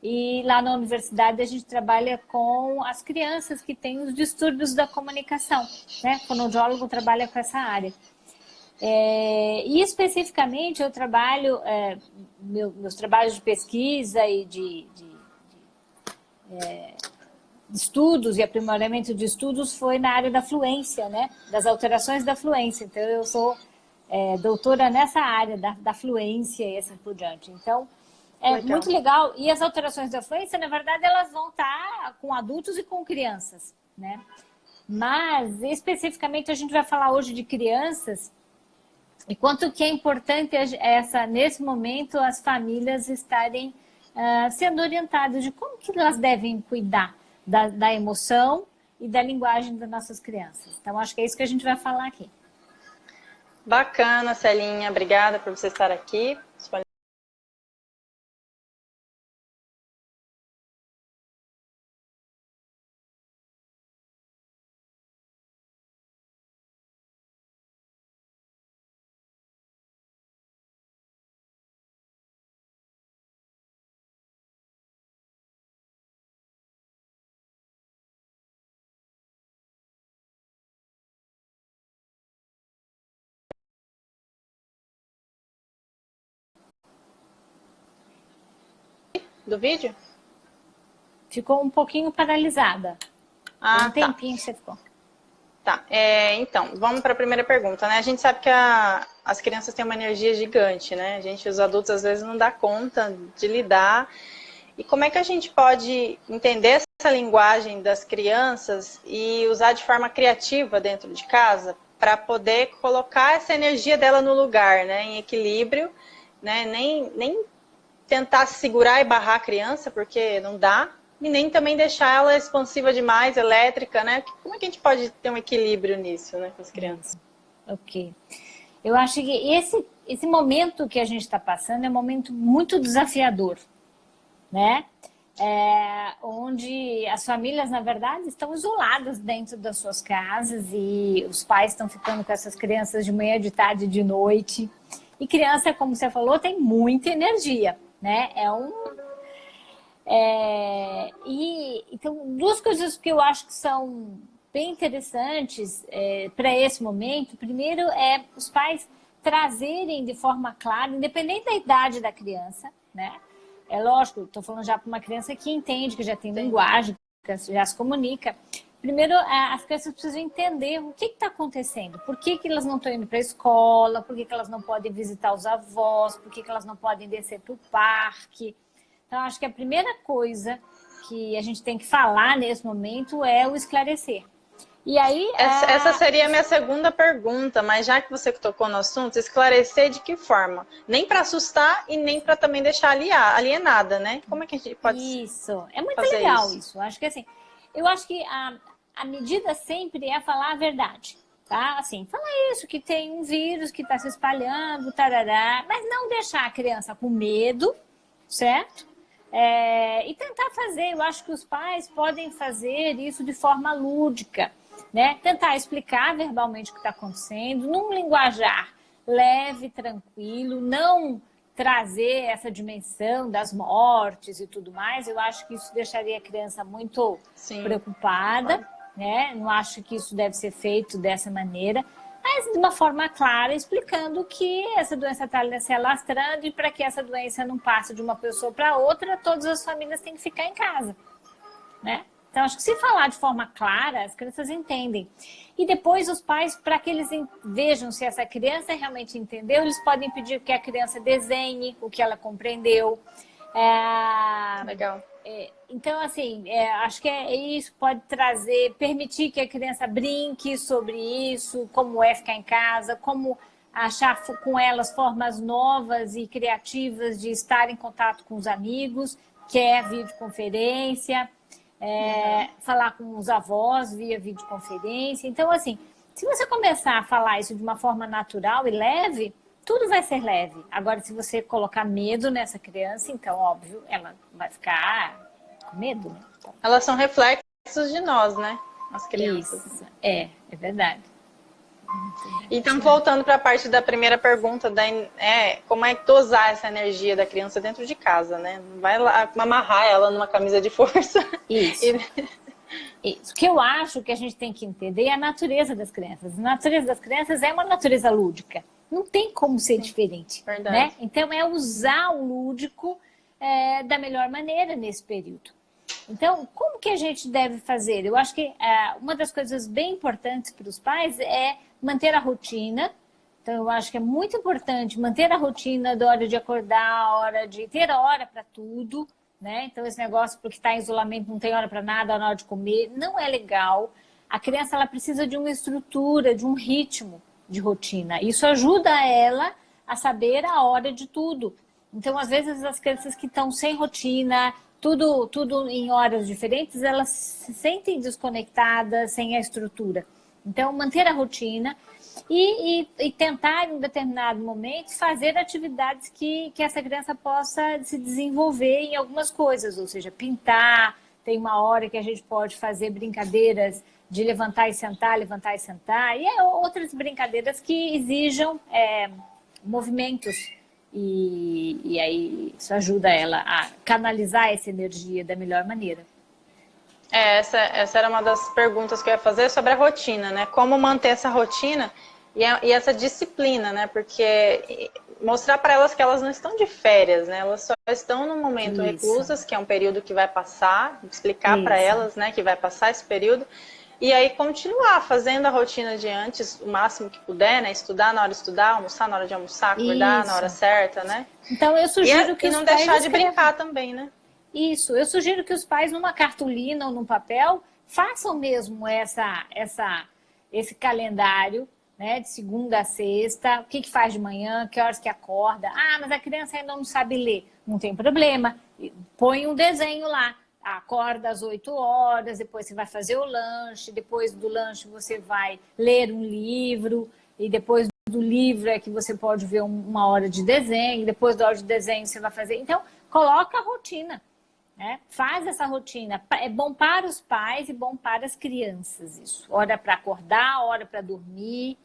e lá na universidade a gente trabalha com as crianças que têm os distúrbios da comunicação, né? O fonoaudiólogo trabalha com essa área. E especificamente eu trabalho, meus trabalhos de pesquisa e de estudos e aprimoramento de estudos foi na área da fluência, né? Das alterações da fluência. Então eu sou doutora nessa área da fluência e assim por diante. Então muito legal. E as alterações da fluência, na verdade, elas vão estar com adultos e com crianças, né? Mas especificamente a gente vai falar hoje de crianças. E quanto que é importante nesse momento as famílias estarem sendo orientadas de como que elas devem cuidar da emoção e da linguagem das nossas crianças. Então, acho que é isso que a gente vai falar aqui. Bacana, Celinha. Obrigada por você estar aqui. Do vídeo? Ficou um pouquinho paralisada. Ah, Um tempinho que você ficou. Tá, então, vamos para a primeira pergunta, né? A gente sabe que as crianças têm uma energia gigante, né? Os adultos, às vezes, não dá conta de lidar. E como é que a gente pode entender essa linguagem das crianças e usar de forma criativa dentro de casa para poder colocar essa energia dela no lugar, né? Em equilíbrio, né? Nem tentar segurar e barrar a criança, porque não dá. E nem também deixar ela expansiva demais, elétrica, né? Como é que a gente pode ter um equilíbrio nisso, né, com as crianças? Ok. Eu acho que esse momento que a gente está passando é um momento muito desafiador, né? Onde as famílias, na verdade, estão isoladas dentro das suas casas e os pais estão ficando com essas crianças de manhã, de tarde, de noite. E criança, como você falou, tem muita energia, né? Então, duas coisas que eu acho que são bem interessantes para esse momento. Primeiro é os pais trazerem de forma clara, independente da idade da criança, né? É lógico, estou falando já para uma criança que entende, que já tem linguagem, que já se comunica. Primeiro, as crianças precisam entender o que está acontecendo. Por que elas não estão indo para a escola, por que elas não podem visitar os avós, por que elas não podem descer para o parque. Então, acho que a primeira coisa que a gente tem que falar nesse momento é o esclarecer. E aí, essa seria a minha segunda pergunta, mas já que você tocou no assunto, esclarecer de que forma? Nem para assustar e nem para também deixar alienada, né? Como é que a gente pode Isso, é muito legal isso. Acho que assim, eu acho que a medida sempre é falar a verdade, tá? Assim, falar isso, que tem um vírus que está se espalhando, tarará, mas não deixar a criança com medo, certo? E tentar fazer, eu acho que os pais podem fazer isso de forma lúdica, né? Tentar explicar verbalmente o que está acontecendo, num linguajar leve, tranquilo, não trazer essa dimensão das mortes e tudo mais. Eu acho que isso deixaria a criança muito preocupada, né? Não acho que isso deve ser feito dessa maneira, mas de uma forma clara, explicando que essa doença está se alastrando e para que essa doença não passe de uma pessoa para outra, todas as famílias têm que ficar em casa, né? Então, acho que se falar de forma clara, as crianças entendem. E depois os pais, para que eles vejam se essa criança realmente entendeu, eles podem pedir que a criança desenhe o que ela compreendeu. Legal. Então, assim, acho que isso pode permitir que a criança brinque sobre isso, como é ficar em casa, como achar com elas formas novas e criativas de estar em contato com os amigos, que é a videoconferência, falar com os avós via videoconferência. Então, assim, se você começar a falar isso de uma forma natural e leve, tudo vai ser leve. Agora, se você colocar medo nessa criança, então, óbvio, ela vai ficar com medo, né? Então, elas são reflexos de nós, né? As crianças. Isso, é verdade. Então, voltando para a parte da primeira pergunta, como é que dosar essa energia da criança dentro de casa, né? Não vai lá amarrar ela numa camisa de força. Isso. Isso. O que eu acho que a gente tem que entender é a natureza das crianças. A natureza das crianças é uma natureza lúdica. Não tem como ser diferente. Verdade. Né? Então, é usar o lúdico da melhor maneira nesse período. Então, como que a gente deve fazer? Eu acho que uma das coisas bem importantes para os pais é manter a rotina. Então, eu acho que é muito importante manter a rotina da hora de acordar, a hora de ter hora para tudo, né? Então, esse negócio, porque está em isolamento, não tem hora para nada, na hora de comer, não é legal. A criança, ela precisa de uma estrutura, de um ritmo de rotina. Isso ajuda ela a saber a hora de tudo. Então, às vezes, as crianças que estão sem rotina, tudo em horas diferentes, elas se sentem desconectadas, sem a estrutura. Então, manter a rotina e tentar, em um determinado momento, fazer atividades que essa criança possa se desenvolver em algumas coisas, ou seja, pintar. Tem uma hora que a gente pode fazer brincadeiras de levantar e sentar, e outras brincadeiras que exijam movimentos. E aí isso ajuda ela a canalizar essa energia da melhor maneira. Essa era uma das perguntas que eu ia fazer sobre a rotina, né? Como manter essa rotina e essa disciplina, né? Porque mostrar para elas que elas não estão de férias, né? Elas só estão no momento Isso. reclusas, que é um período que vai passar, explicar para Isso. elas, né, que vai passar esse período, e aí continuar fazendo a rotina de antes, o máximo que puder, né? Estudar na hora de estudar, almoçar na hora de almoçar, acordar na hora Isso. certa, né? Então, eu sugiro que E os não pais deixar de escrevam. brincar também, né? Isso, eu sugiro que os pais, numa cartolina ou num papel, façam mesmo esse calendário, né, de segunda a sexta, o que que faz de manhã, que horas que acorda. Ah, mas a criança ainda não sabe ler. Não tem problema, põe um desenho lá. Acorda às 8 horas, depois você vai fazer o lanche, depois do lanche você vai ler um livro, e depois do livro é que você pode ver uma hora de desenho, depois da hora de desenho você vai fazer. Então, coloca a rotina. Né? Faz essa rotina. É bom para os pais e bom para as crianças isso. Hora para acordar, hora para dormir.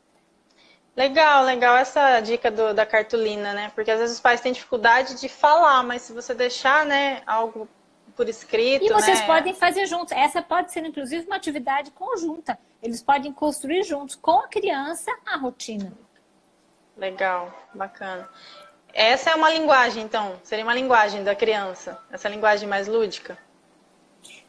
Legal, legal essa dica da cartolina, né? Porque às vezes os pais têm dificuldade de falar, mas se você deixar, né, algo por escrito, E vocês né? podem fazer juntos. Essa pode ser, inclusive, uma atividade conjunta. Eles podem construir juntos com a criança a rotina. Legal, bacana. Essa é uma linguagem, então? Seria uma linguagem da criança? Essa linguagem mais lúdica?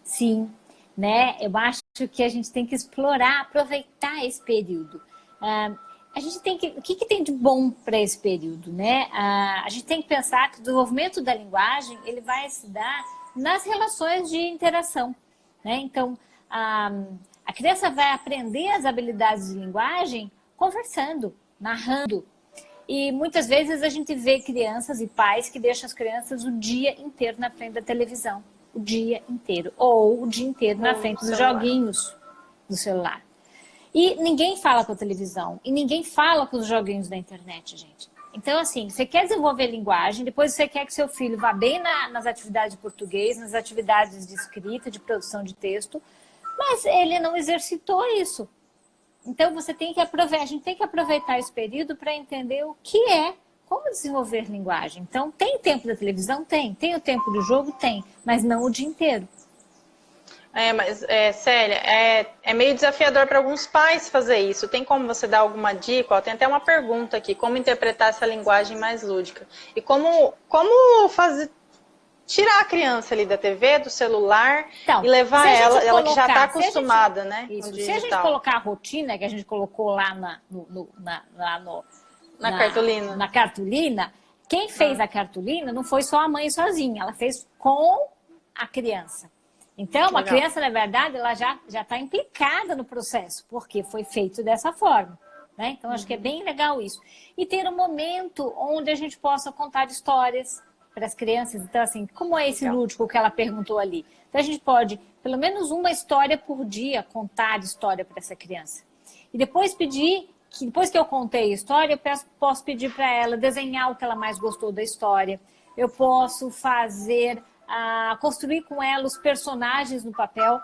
Sim, né? Eu acho que a gente tem que explorar, aproveitar esse período. A gente tem que, o que tem de bom para esse período, né? A gente tem que pensar que o desenvolvimento da linguagem ele vai se dar nas relações de interação, né? Então, a criança vai aprender as habilidades de linguagem conversando, narrando. E muitas vezes a gente vê crianças e pais que deixam as crianças o dia inteiro na frente da televisão. O dia inteiro. Ou o dia inteiro na frente dos joguinhos do celular. E ninguém fala com a televisão. E ninguém fala com os joguinhos da internet, gente. Então, assim, você quer desenvolver linguagem, depois você quer que seu filho vá bem nas atividades de português, nas atividades de escrita, de produção de texto, mas ele não exercitou isso. Então, você tem que aproveitar, a gente tem que aproveitar esse período para entender o que é, como desenvolver linguagem. Então, tem tempo da televisão? Tem. Tem o tempo do jogo? Tem. Mas não o dia inteiro. Célia, é meio desafiador para alguns pais fazer isso. Tem como você dar alguma dica? Ó, tem até uma pergunta aqui, como interpretar essa linguagem mais lúdica? E como fazer, tirar a criança ali da TV, do celular, então, e levar ela que já está acostumada, né? Se a gente colocar a rotina que a gente colocou lá na cartolina. Na cartolina, quem fez a cartolina não foi só a mãe sozinha, ela fez com a criança. Então, a criança, na verdade, ela já está implicada no processo, porque foi feito dessa forma. Né? Então, acho que é bem legal isso. E ter um momento onde a gente possa contar histórias para as crianças. Então, assim, como é esse lúdico que ela perguntou ali? Então, a gente pode, pelo menos uma história por dia, contar história para essa criança. E depois depois que eu contei a história, eu posso pedir para ela desenhar o que ela mais gostou da história. Eu posso construir com ela os personagens no papel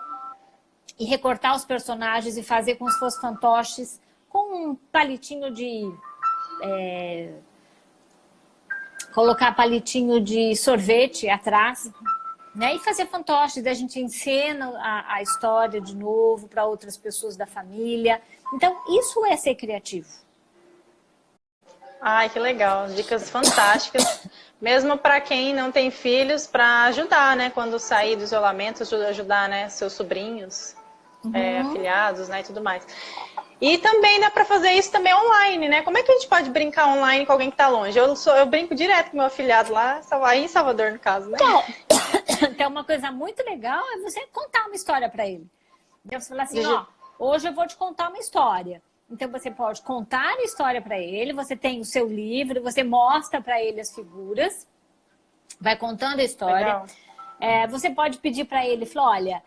e recortar os personagens e fazer como se fossem fantoches com um palitinho de... colocar palitinho de sorvete atrás, né? E fazer fantoches. A gente ensina a história de novo para outras pessoas da família. Então, isso é ser criativo. Ai, que legal. Dicas fantásticas. Mesmo para quem não tem filhos, para ajudar, né? Quando sair do isolamento, ajudar, né? Seus sobrinhos, afilhados, né? E tudo mais. E também dá para fazer isso também online, né? Como é que a gente pode brincar online com alguém que está longe? Eu brinco direto com meu afilhado lá, aí em Salvador, no caso, né? Então, uma coisa muito legal é você contar uma história para ele. Então, você fala assim, ó, hoje eu vou te contar uma história. Então, você pode contar a história para ele, você tem o seu livro, você mostra para ele as figuras, vai contando a história. Você pode pedir para ele, falar, olha,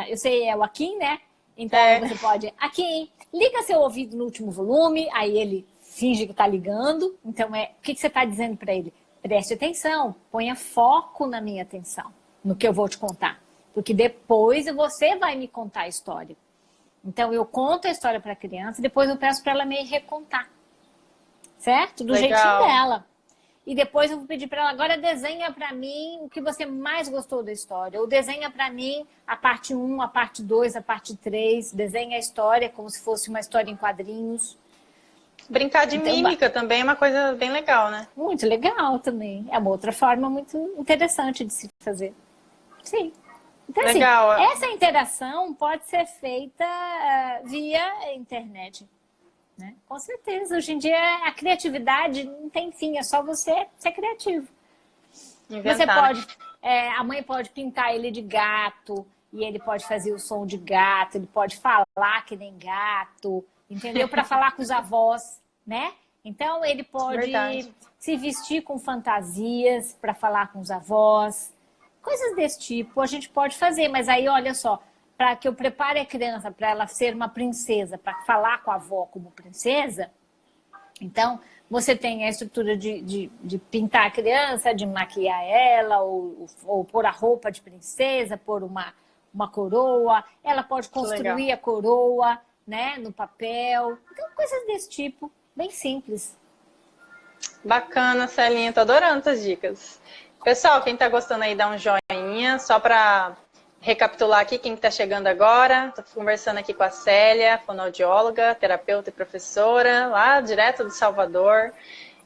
eu sei, é o Akin, né? Então, você pode, Akin, liga seu ouvido no último volume, aí ele finge que está ligando. Então, o que você está dizendo para ele? Preste atenção, ponha foco na minha atenção, no que eu vou te contar. Porque depois você vai me contar a história. Então, eu conto a história para a criança e depois eu peço para ela me recontar. Certo? Do jeitinho dela. E depois eu vou pedir para ela, agora desenha para mim o que você mais gostou da história. Ou desenha para mim a parte 1, a parte 2, a parte 3. Desenha a história como se fosse uma história em quadrinhos. Brincar de Então, mímica também é uma coisa bem legal, né? muito legal também. É uma outra forma muito interessante de se fazer. Sim. Então, assim, Legal. essa interação pode ser feita via internet, né? Com certeza. Hoje em dia, a criatividade não tem fim, é só você ser criativo. Inventar, Você né? pode, a mãe pode pintar ele de gato, e ele pode fazer o som de gato, ele pode falar que nem gato, entendeu? Para falar com os avós, né? Então, ele pode Verdade. se vestir com fantasias para falar com os avós. Coisas desse tipo a gente pode fazer, mas aí, olha só, para que eu prepare a criança para ela ser uma princesa, para falar com a avó como princesa, então você tem a estrutura de pintar a criança, de maquiar ela, ou pôr a roupa de princesa, pôr uma coroa, ela pode construir a coroa, né, no papel. Então, coisas desse tipo, bem simples. Bacana, Celinha, tô adorando essas dicas. Pessoal, quem tá gostando aí, dá um joinha, só para recapitular aqui, quem está chegando agora, estou conversando aqui com a Célia, fonoaudióloga, terapeuta e professora, lá direto de Salvador.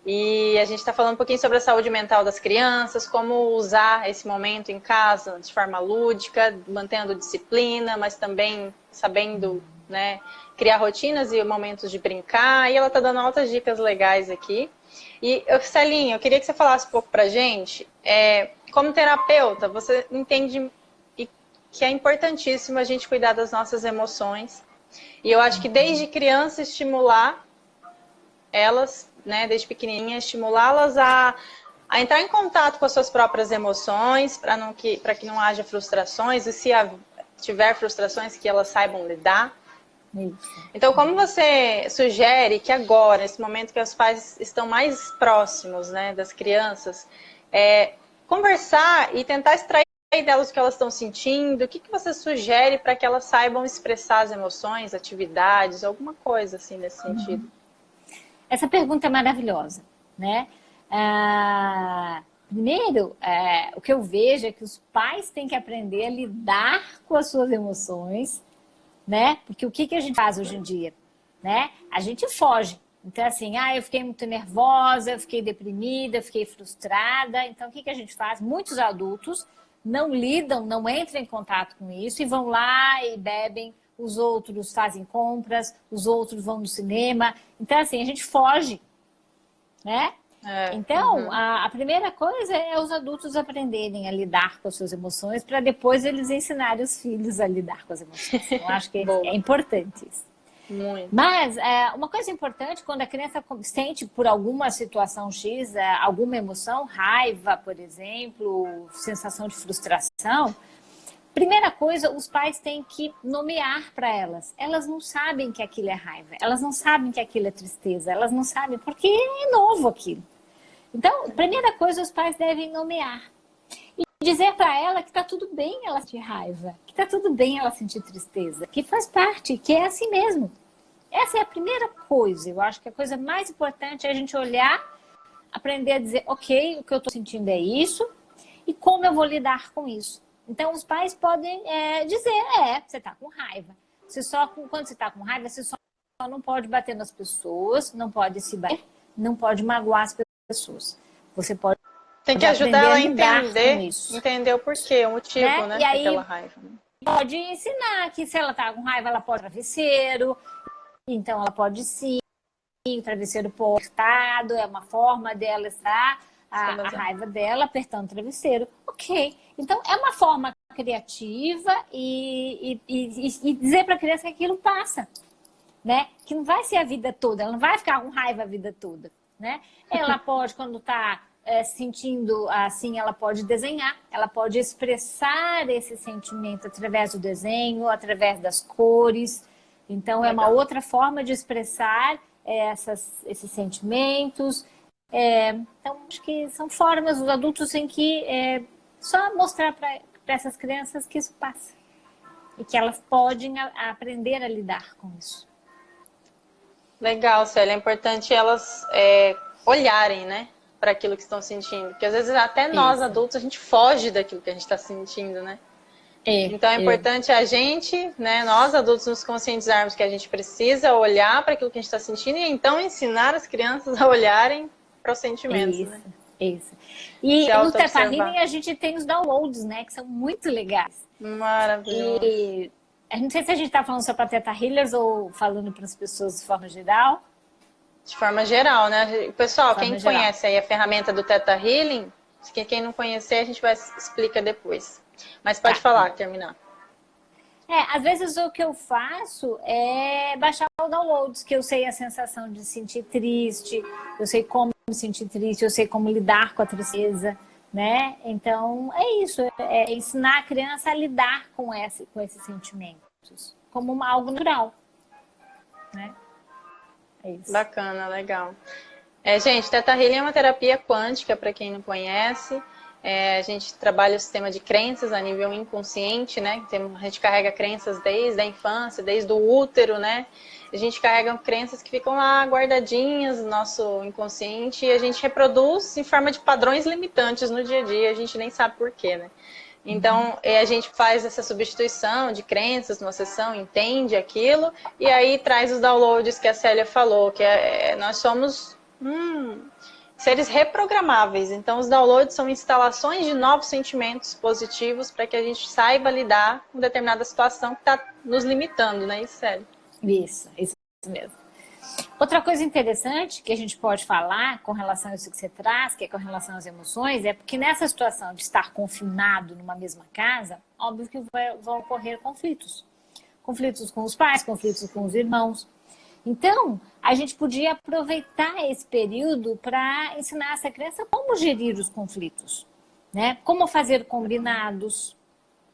E a gente está falando um pouquinho sobre a saúde mental das crianças, como usar esse momento em casa de forma lúdica, mantendo disciplina, mas também sabendo, né, criar rotinas e momentos de brincar. E ela está dando altas dicas legais aqui. E, Celinha, eu queria que você falasse um pouco para a gente, como terapeuta, você entende que é importantíssimo a gente cuidar das nossas emoções. E eu acho que desde criança estimular elas, né, desde pequenininha, estimulá-las a entrar em contato com as suas próprias emoções, para que não haja frustrações, e se tiver frustrações, que elas saibam lidar. Isso. Então, como você sugere que agora, nesse momento que os pais estão mais próximos, né, das crianças, conversar e tentar extrair delas o que elas estão sentindo, o que você sugere para que elas saibam expressar as emoções, atividades, alguma coisa assim nesse sentido? Essa pergunta é maravilhosa, né? Primeiro, o que eu vejo é que os pais têm que aprender a lidar com as suas emoções, né? Porque o que a gente faz hoje em dia, né? A gente foge. Então, assim, eu fiquei muito nervosa, eu fiquei deprimida, eu fiquei frustrada. Então, o que a gente faz? Muitos adultos não lidam, não entram em contato com isso e vão lá e bebem, os outros fazem compras, os outros vão no cinema. Então, assim, a gente foge, né? Então, a primeira coisa é os adultos aprenderem a lidar com as suas emoções para depois eles ensinarem os filhos a lidar com as emoções. Eu acho que é importante isso. Muito. Mas uma coisa importante, quando a criança sente por alguma situação X, alguma emoção, raiva, por exemplo, sensação de frustração, primeira coisa, os pais têm que nomear para elas. Elas não sabem que aquilo é raiva, elas não sabem que aquilo é tristeza, elas não sabem porque é novo aquilo. Então, primeira coisa, os pais devem nomear. E dizer para ela que está tudo bem ela sentir raiva, que está tudo bem ela sentir tristeza, que faz parte, que é assim mesmo. Essa é a primeira coisa. Eu acho que a coisa mais importante é a gente olhar, aprender a dizer, ok, o que eu estou sentindo é isso, e como eu vou lidar com isso. Então, os pais podem dizer, você está com raiva. Quando você está com raiva, você só não pode bater nas pessoas, não pode se bater, não pode magoar as pessoas. Você pode Tem que ajudar ela a entender o porquê, o motivo, né? E aí, daquela raiva. Pode ensinar que se ela está com raiva, ela pode travesseiro. Então, ela pode sim, o travesseiro apertado, é uma forma dela estar a raiva dela apertando o travesseiro. Ok. Então, é uma forma criativa e dizer para a criança que aquilo passa, né? Que não vai ser a vida toda, ela não vai ficar com raiva a vida toda, né? Ela pode, quando está sentindo assim, ela pode desenhar, ela pode expressar esse sentimento através do desenho, através das cores. Então, é uma outra forma de expressar esses sentimentos. Então, acho que são formas, os adultos têm que só mostrar para essas crianças que isso passa. E que elas podem aprender a lidar com isso. Legal, Célia. É importante elas olharem, né, para aquilo que estão sentindo. Porque às vezes até nós adultos, a gente foge daquilo que a gente está sentindo, né? Então é importante a gente, né, nós adultos, nos conscientizarmos que a gente precisa olhar para aquilo que a gente está sentindo e então ensinar as crianças a olharem para os sentimentos. Isso, né? isso. E Se no Teta auto-observar. Healing a gente tem os downloads, né, que são muito legais. Maravilhoso. E eu não sei se a gente está falando só para Teta Healers ou falando para as pessoas de forma geral. De forma geral, né? Pessoal, quem geral. conhece aí a ferramenta do Teta Healing, quem não conhecer, a gente vai explicar depois. Mas pode falar, terminar. Às vezes o que eu faço é baixar o downloads, que eu sei a sensação de se sentir triste, eu sei como me sentir triste, eu sei como lidar com a tristeza, né? Então, é isso, é ensinar a criança a lidar com esses sentimentos, como algo natural, né? É isso. Bacana, legal. Gente, Teta Healing é uma terapia quântica, para quem não conhece. A gente trabalha o sistema de crenças a nível inconsciente, né? A gente carrega crenças desde a infância, desde o útero, né? A gente carrega crenças que ficam lá guardadinhas no nosso inconsciente e a gente reproduz em forma de padrões limitantes no dia a dia, a gente nem sabe por quê, né? Então, a gente faz essa substituição de crenças numa sessão, entende aquilo e aí traz os downloads que a Célia falou, que nós somos seres reprogramáveis. Então, os downloads são instalações de novos sentimentos positivos para que a gente saiba lidar com determinada situação que está nos limitando, né? Isso, Célia? Isso mesmo. Outra coisa interessante que a gente pode falar com relação a isso que você traz, que é com relação às emoções, é porque nessa situação de estar confinado numa mesma casa, óbvio que vão ocorrer conflitos. Conflitos com os pais, conflitos com os irmãos. Então, a gente podia aproveitar esse período para ensinar essa criança como gerir os conflitos, né? Como fazer combinados,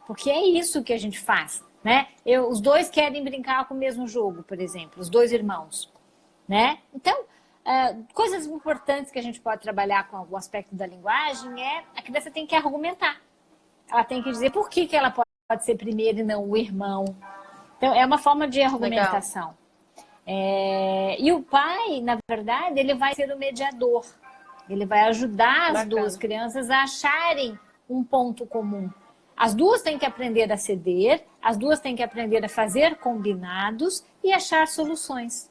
porque é isso que a gente faz, né? Os dois querem brincar com o mesmo jogo, por exemplo, os dois irmãos, né? Então, coisas importantes que a gente pode trabalhar com o aspecto da linguagem a criança tem que argumentar. Ela tem que dizer por que ela pode ser primeiro e não o irmão. Então, é uma forma de argumentação. Legal. E o pai, na verdade, ele vai ser o mediador. Ele vai ajudar as duas crianças a acharem um ponto comum. As duas têm que aprender a ceder, as duas têm que aprender a fazer combinados e achar soluções.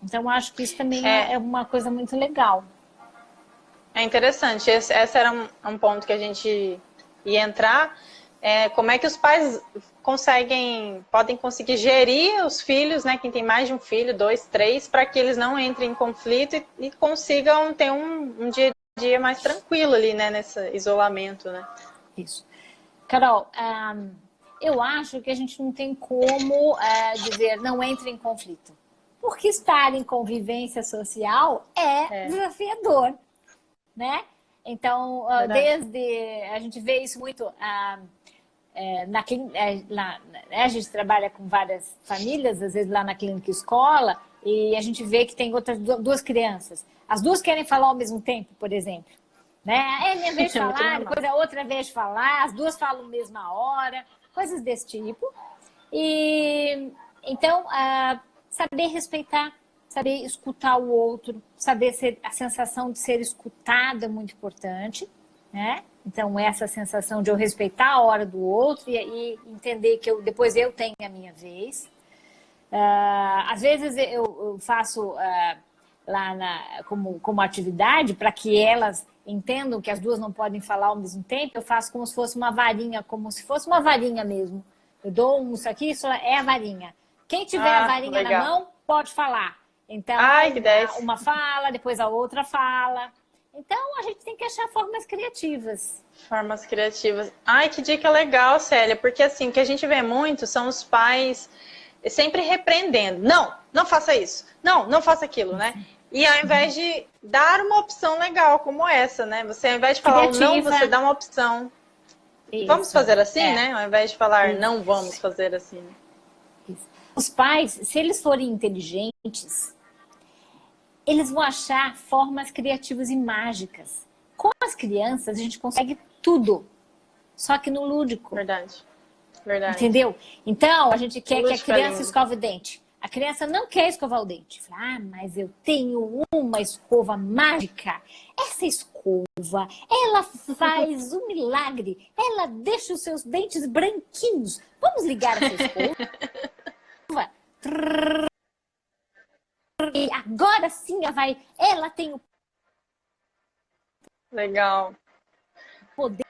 Então, acho que isso também é uma coisa muito legal. É interessante. Esse era um ponto que a gente ia entrar. Como é que os pais podem conseguir gerir os filhos, né? Quem tem mais de um filho, 2, 3, para que eles não entrem em conflito e consigam ter um dia a dia mais tranquilo ali, né? Nesse isolamento, né? Isso. Carol, eu acho que a gente não tem como dizer não entre em conflito. Porque estar em convivência social é desafiador, né? Então, a gente vê isso muito... a gente trabalha com várias famílias, às vezes lá na clínica escola, e a gente vê que tem outras duas crianças. As duas querem falar ao mesmo tempo, por exemplo. Né? É minha vez de falar, depois é outra vez de falar, as duas falam na mesma hora, coisas desse tipo. E então, saber respeitar, saber escutar o outro, saber a sensação de ser escutado é muito importante, né? Então, essa sensação de eu respeitar a hora do outro e entender que depois eu tenho a minha vez. Às vezes eu faço lá como atividade para que elas entendam que as duas não podem falar ao mesmo tempo, eu faço como se fosse uma varinha, mesmo. Eu dou isso aqui, isso é a varinha. Quem tiver a varinha na mão, pode falar. Então, uma fala, depois a outra fala. Então, a gente tem que achar formas criativas. Formas criativas. Ai, que dica legal, Célia. Porque, assim, o que a gente vê muito são os pais sempre repreendendo. Não, não faça isso. Não, não faça aquilo, né? E ao invés de dar uma opção legal como essa, né? Você, ao invés de falar não, você dá uma opção. Isso. Vamos fazer assim, né? Ao invés de falar não vamos fazer assim. Isso. Os pais, se eles forem inteligentes, eles vão achar formas criativas e mágicas. Com as crianças, a gente consegue tudo, só que no lúdico. Verdade. Verdade. Entendeu? Então, a gente quer que a criança escove o dente. A criança não quer escovar o dente. Fala, ah, mas eu tenho uma escova mágica. Essa escova, ela faz um milagre. Ela deixa os seus dentes branquinhos. Vamos ligar essa escova? E agora sim ela tem o Legal. poder.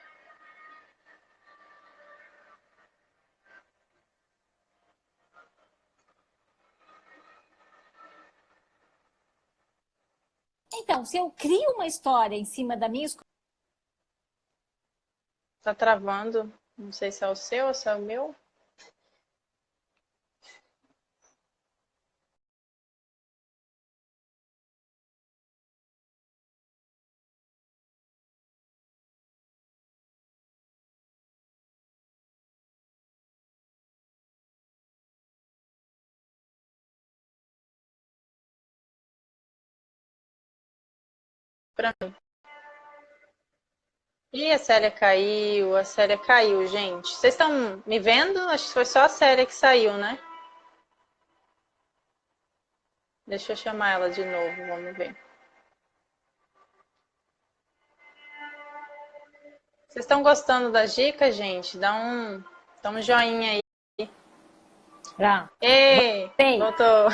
Então, se eu crio uma história em cima da minha escola, Tá travando. Não sei se é o seu ou se é o meu. Pra mim. Ih, a Célia caiu, gente. Vocês estão me vendo? Acho que foi só a Célia que saiu, né? Deixa eu chamar ela de novo, vamos ver. Vocês estão gostando das dicas, gente? Dá um joinha aí. pronto, Ei, voltei. voltou.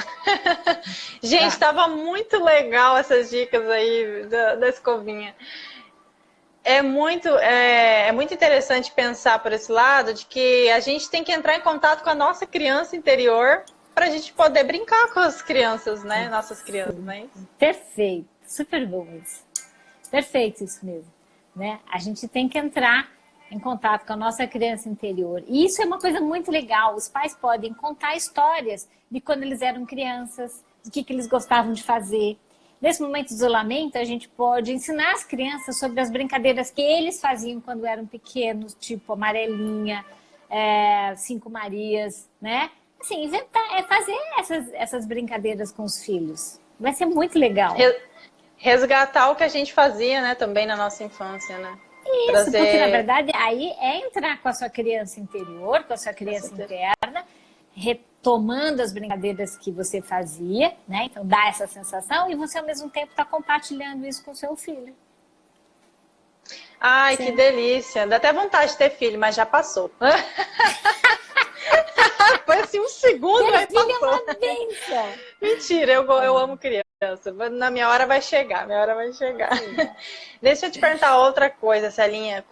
Gente, estava muito legal essas dicas aí da escovinha. É muito interessante pensar por esse lado de que a gente tem que entrar em contato com a nossa criança interior para a gente poder brincar com as crianças, né? Nossas crianças, né? Perfeito, super bom isso. Perfeito isso mesmo, né? A gente tem que entrar em contato com a nossa criança interior. E isso é uma coisa muito legal. Os pais podem contar histórias de quando eles eram crianças, do que eles gostavam de fazer. Nesse momento de isolamento, a gente pode ensinar as crianças sobre as brincadeiras que eles faziam quando eram pequenos, tipo amarelinha, Cinco Marias, né? Assim, inventar, fazer essas brincadeiras com os filhos. Vai ser muito legal. Resgatar o que a gente fazia, né, também na nossa infância, né? Isso, porque na verdade aí é entrar com a sua criança interior, com a sua criança interna, retomando as brincadeiras que você fazia, né? Então dá essa sensação e você ao mesmo tempo está compartilhando isso com o seu filho. Ai, que delícia. Dá até vontade de ter filho, mas já passou. Foi assim um segundo, mas passou. É uma bênção. Mentira, eu amo criança. Na minha hora vai chegar, Deixa eu te perguntar outra coisa, Celinha.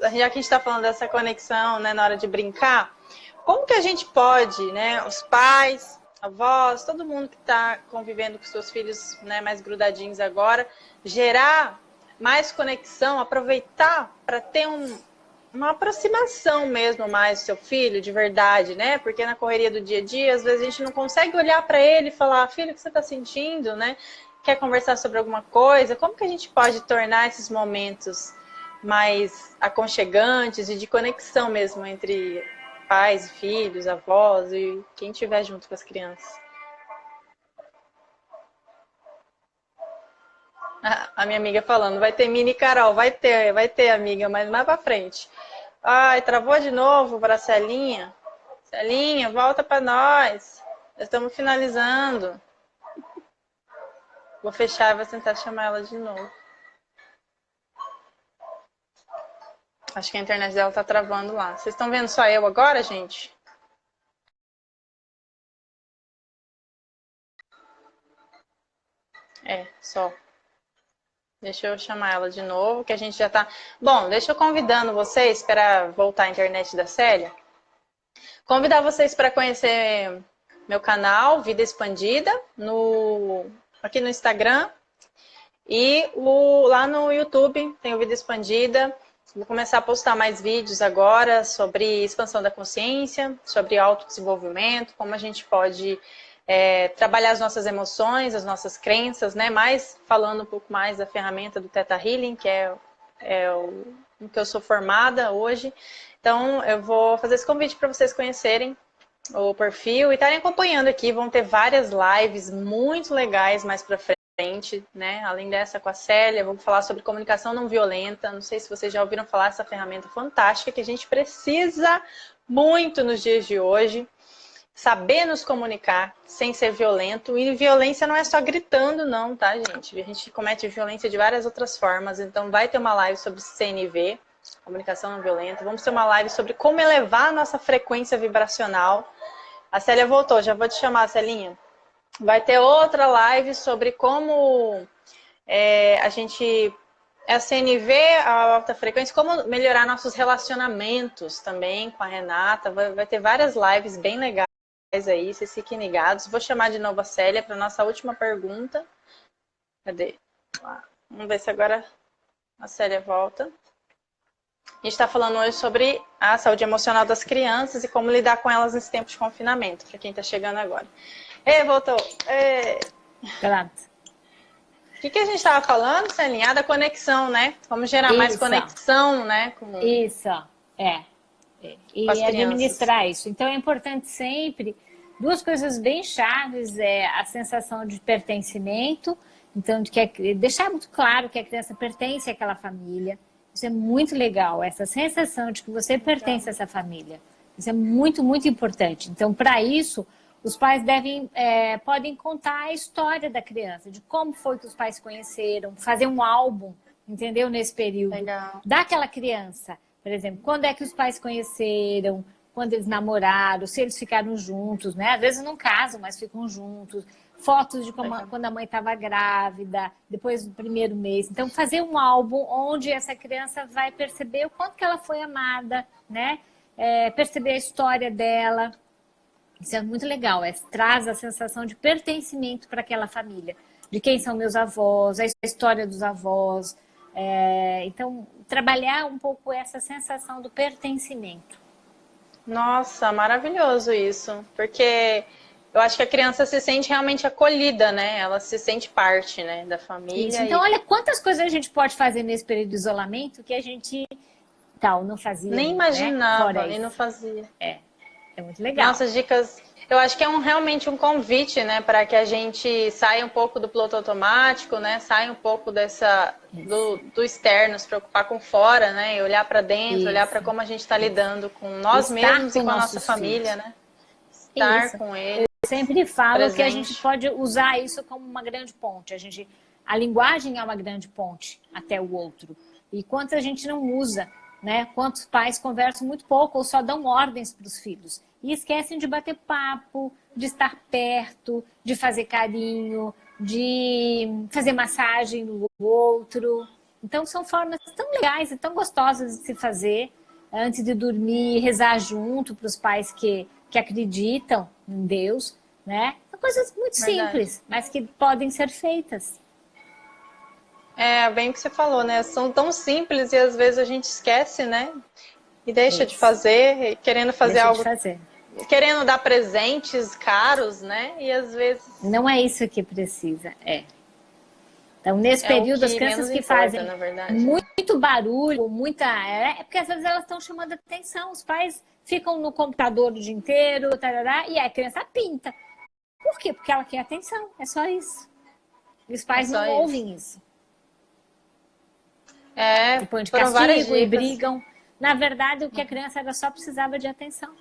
Já que a gente está falando dessa conexão, né, na hora de brincar, como que a gente pode, né, os pais, avós, todo mundo que está convivendo com seus filhos, né, mais grudadinhos agora, gerar mais conexão, aproveitar para ter uma aproximação mesmo mais do seu filho, de verdade, né? Porque na correria do dia a dia, às vezes a gente não consegue olhar para ele e falar, filho, o que você está sentindo, né? Quer conversar sobre alguma coisa? Como que a gente pode tornar esses momentos mais aconchegantes e de conexão mesmo entre pais, filhos, avós e quem estiver junto com as crianças? A minha amiga falando, vai ter mini Carol, vai ter amiga, mas mais pra frente. Ai, travou de novo para a Celinha. Celinha, volta para nós. Já estamos finalizando. Vou fechar e vou tentar chamar ela de novo. Acho que a internet dela tá travando lá. Vocês estão vendo só eu agora, gente? Só. Deixa eu chamar ela de novo, que a gente já tá... Bom, deixa eu convidando vocês para voltar à internet da Célia. Convidar vocês para conhecer meu canal, Vida Expandida, aqui no Instagram. E lá no YouTube tem o Vida Expandida. Vou começar a postar mais vídeos agora sobre expansão da consciência, sobre autodesenvolvimento, como a gente pode... trabalhar as nossas emoções, as nossas crenças, né? Mas falando um pouco mais da ferramenta do Theta Healing, que é o que eu sou formada hoje. Então, eu vou fazer esse convite para vocês conhecerem o perfil e estarem acompanhando aqui. Vão ter várias lives muito legais mais para frente, né? Além dessa com a Célia, vamos falar sobre comunicação não violenta. Não sei se vocês já ouviram falar dessa ferramenta fantástica que a gente precisa muito nos dias de hoje. saber nos comunicar sem ser violento. E violência não é só gritando, não, tá, gente? A gente comete violência de várias outras formas. Então, vai ter uma live sobre CNV, comunicação não violenta. Vamos ter uma live sobre como elevar a nossa frequência vibracional. A Célia voltou, já vou te chamar, Celinha. Vai ter outra live sobre como a CNV, a alta frequência, como melhorar nossos relacionamentos também com a Renata. Vai ter várias lives bem legais aí, vocês fiquem ligados. Vou chamar de novo a Célia para nossa última pergunta. Cadê? Vamos ver se agora a Célia volta. A gente está falando hoje sobre a saúde emocional das crianças e como lidar com elas nesse tempo de confinamento, para quem está chegando agora. Ei, voltou! Ei. Pronto. O que a gente estava falando, Celinha? Da conexão, né? Como gerar mais conexão, né? Isso, E administrar isso. Então, é importante sempre, duas coisas bem chaves, a sensação de pertencimento, então, deixar muito claro que a criança pertence àquela família. Isso é muito legal, essa sensação de que você pertence a essa família. Isso é muito, muito importante. Então, para isso, os pais podem contar a história da criança, de como foi que os pais se conheceram, fazer um álbum, entendeu? Nesse período. Legal. Daquela criança, por exemplo, quando é que os pais se conheceram, quando eles namoraram, se eles ficaram juntos, né? Às vezes não casam, mas ficam juntos. Fotos de quando a mãe estava grávida, depois do primeiro mês. Então, fazer um álbum onde essa criança vai perceber o quanto que ela foi amada, né? Perceber a história dela. Isso é muito legal, traz a sensação de pertencimento para aquela família. De quem são meus avós, a história dos avós. Então, trabalhar um pouco essa sensação do pertencimento. Nossa, maravilhoso isso. Porque eu acho que a criança se sente realmente acolhida, né? Ela se sente parte, né, da família. Isso. Então, olha quantas coisas a gente pode fazer nesse período de isolamento que a gente não fazia. Nem imaginava, né? nem não fazia. É muito legal. Nossas dicas, eu acho que é realmente um convite, né, para que a gente saia um pouco do piloto automático, né, saia um pouco do externo, se preocupar com fora, né, e olhar para dentro, olhar para como a gente está lidando com nós mesmos e com a nossa família, né, estar com eles. Eu sempre falo presente. Que a gente pode usar isso como uma grande ponte. A linguagem é uma grande ponte até o outro. E quanto a gente não usa, né? Quantos pais conversam muito pouco ou só dão ordens para os filhos e esquecem de bater papo, de estar perto, de fazer carinho, de fazer massagem no outro. Então são formas tão legais e tão gostosas de se fazer antes de dormir, rezar junto para os pais que acreditam em Deus, né? São coisas muito simples, mas que podem ser feitas. Bem o que você falou, né? São tão simples e às vezes a gente esquece, né? E deixa de fazer, querendo fazer algo. Querendo dar presentes caros, né? E às vezes. Não é isso que precisa, Então, nesse período, as crianças que fazem muito barulho, porque às vezes elas estão chamando atenção. Os pais ficam no computador o dia inteiro, tarará, e a criança pinta. Por quê? Porque ela quer atenção, é só isso. E os pais não ouvem isso. E põem de castigo e brigam. Na verdade, o que a criança só precisava de atenção.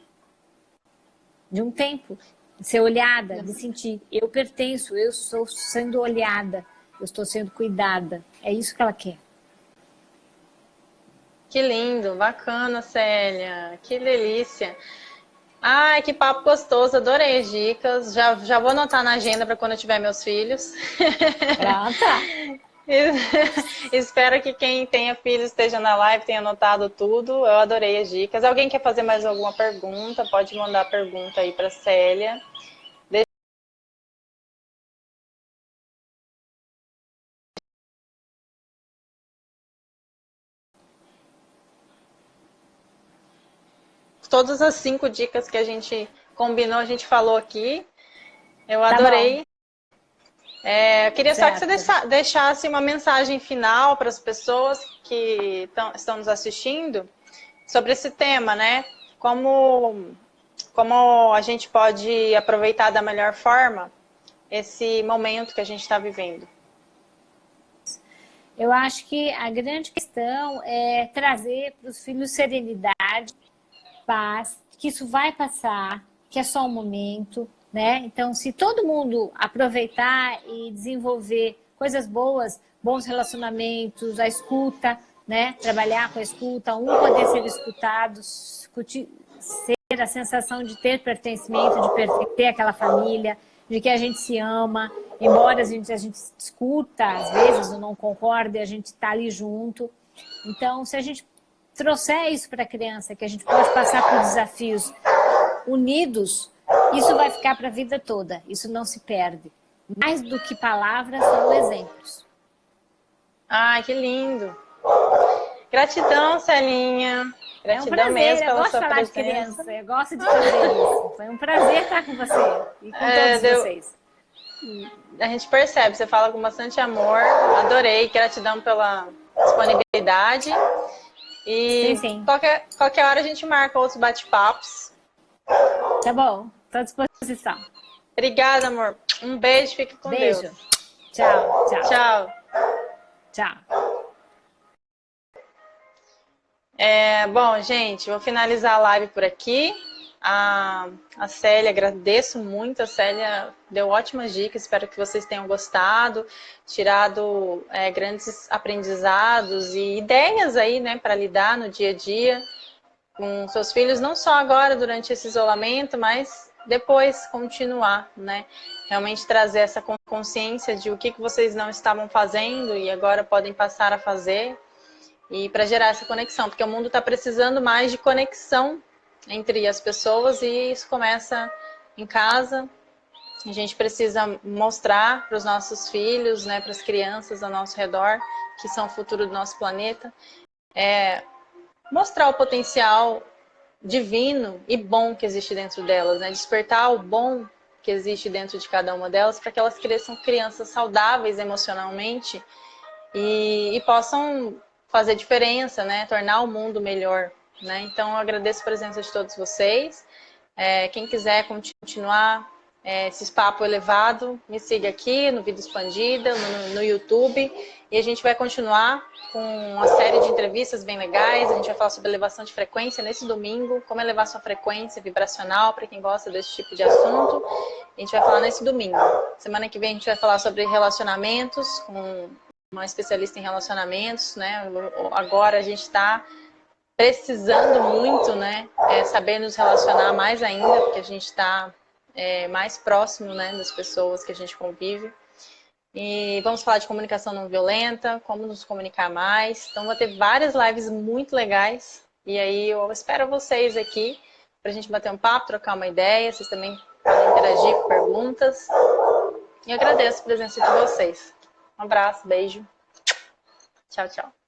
De um tempo. De ser olhada, de sentir. Eu pertenço, eu estou sendo olhada. Eu estou sendo cuidada. É isso que ela quer. Que lindo, bacana, Célia. Que delícia. Ai, que papo gostoso, adorei as dicas. Já vou anotar na agenda para quando eu tiver meus filhos. Pronto. Espero que quem tenha filhos esteja na live, tenha anotado tudo. Eu adorei as dicas. Alguém quer fazer mais alguma pergunta? Pode mandar pergunta aí para Célia. Todas as 5 dicas que a gente combinou, a gente falou aqui. Eu adorei. Eu queria só que você deixasse uma mensagem final para as pessoas que estão nos assistindo sobre esse tema, né? Como a gente pode aproveitar da melhor forma esse momento que a gente está vivendo. Eu acho que a grande questão é trazer para os filhos serenidade, paz, que isso vai passar, que é só um momento, né? Então, se todo mundo aproveitar e desenvolver coisas boas, bons relacionamentos, a escuta, né? Trabalhar com a escuta, um poder ser escutado, ter a sensação de ter pertencimento, de pertencer àquela família, de que a gente se ama, embora a gente escuta, às vezes, ou não concorda, a gente está ali junto. Então, se a gente trouxer isso para a criança, que a gente pode passar por desafios unidos, isso vai ficar para a vida toda, isso não se perde. Mais do que palavras, são exemplos. Ai, que lindo! Gratidão, Celinha. É um Gratidão prazer, mesmo eu pela gosto de sua falar de presença. criança, eu gosto de fazer isso. Foi um prazer estar com você e com todos vocês. A gente percebe, você fala com bastante amor, adorei, gratidão pela disponibilidade. E Sim. Qualquer hora a gente marca outros bate-papos. Tá bom, estou à disposição. Obrigada, amor. Um beijo, fique com Beijo. Deus. Tchau. Tchau. Tchau. Bom, gente, vou finalizar a live por aqui. A Célia, agradeço muito. A Célia deu ótimas dicas, espero que vocês tenham gostado, tirado grandes aprendizados e ideias aí, né, para lidar no dia a dia com seus filhos, não só agora durante esse isolamento, mas depois continuar, né? Realmente trazer essa consciência de o que vocês não estavam fazendo e agora podem passar a fazer. E para gerar essa conexão, porque o mundo está precisando mais de conexão entre as pessoas e isso começa em casa. A gente precisa mostrar para os nossos filhos, né, para as crianças ao nosso redor, que são o futuro do nosso planeta, mostrar o potencial divino e bom que existe dentro delas, né? Despertar o bom que existe dentro de cada uma delas para que elas cresçam crianças saudáveis emocionalmente e possam fazer diferença, né? Tornar o mundo melhor, né? Então, eu agradeço a presença de todos vocês. Quem quiser continuar esse papo elevado, me siga aqui no Vida Expandida, no YouTube. E a gente vai continuar com uma série de entrevistas bem legais. A gente vai falar sobre elevação de frequência nesse domingo, como elevar sua frequência vibracional, para quem gosta desse tipo de assunto. A gente vai falar nesse domingo. Semana que vem a gente vai falar sobre relacionamentos com uma especialista em relacionamentos, né? Agora a gente está precisando muito, né? Saber nos relacionar mais ainda, porque a gente está mais próximo, né, das pessoas que a gente convive. E vamos falar de comunicação não violenta, como nos comunicar mais. Então, vou ter várias lives muito legais. E aí, eu espero vocês aqui para a gente bater um papo, trocar uma ideia. Vocês também podem interagir com perguntas. E agradeço a presença de vocês. Um abraço, beijo. Tchau, tchau.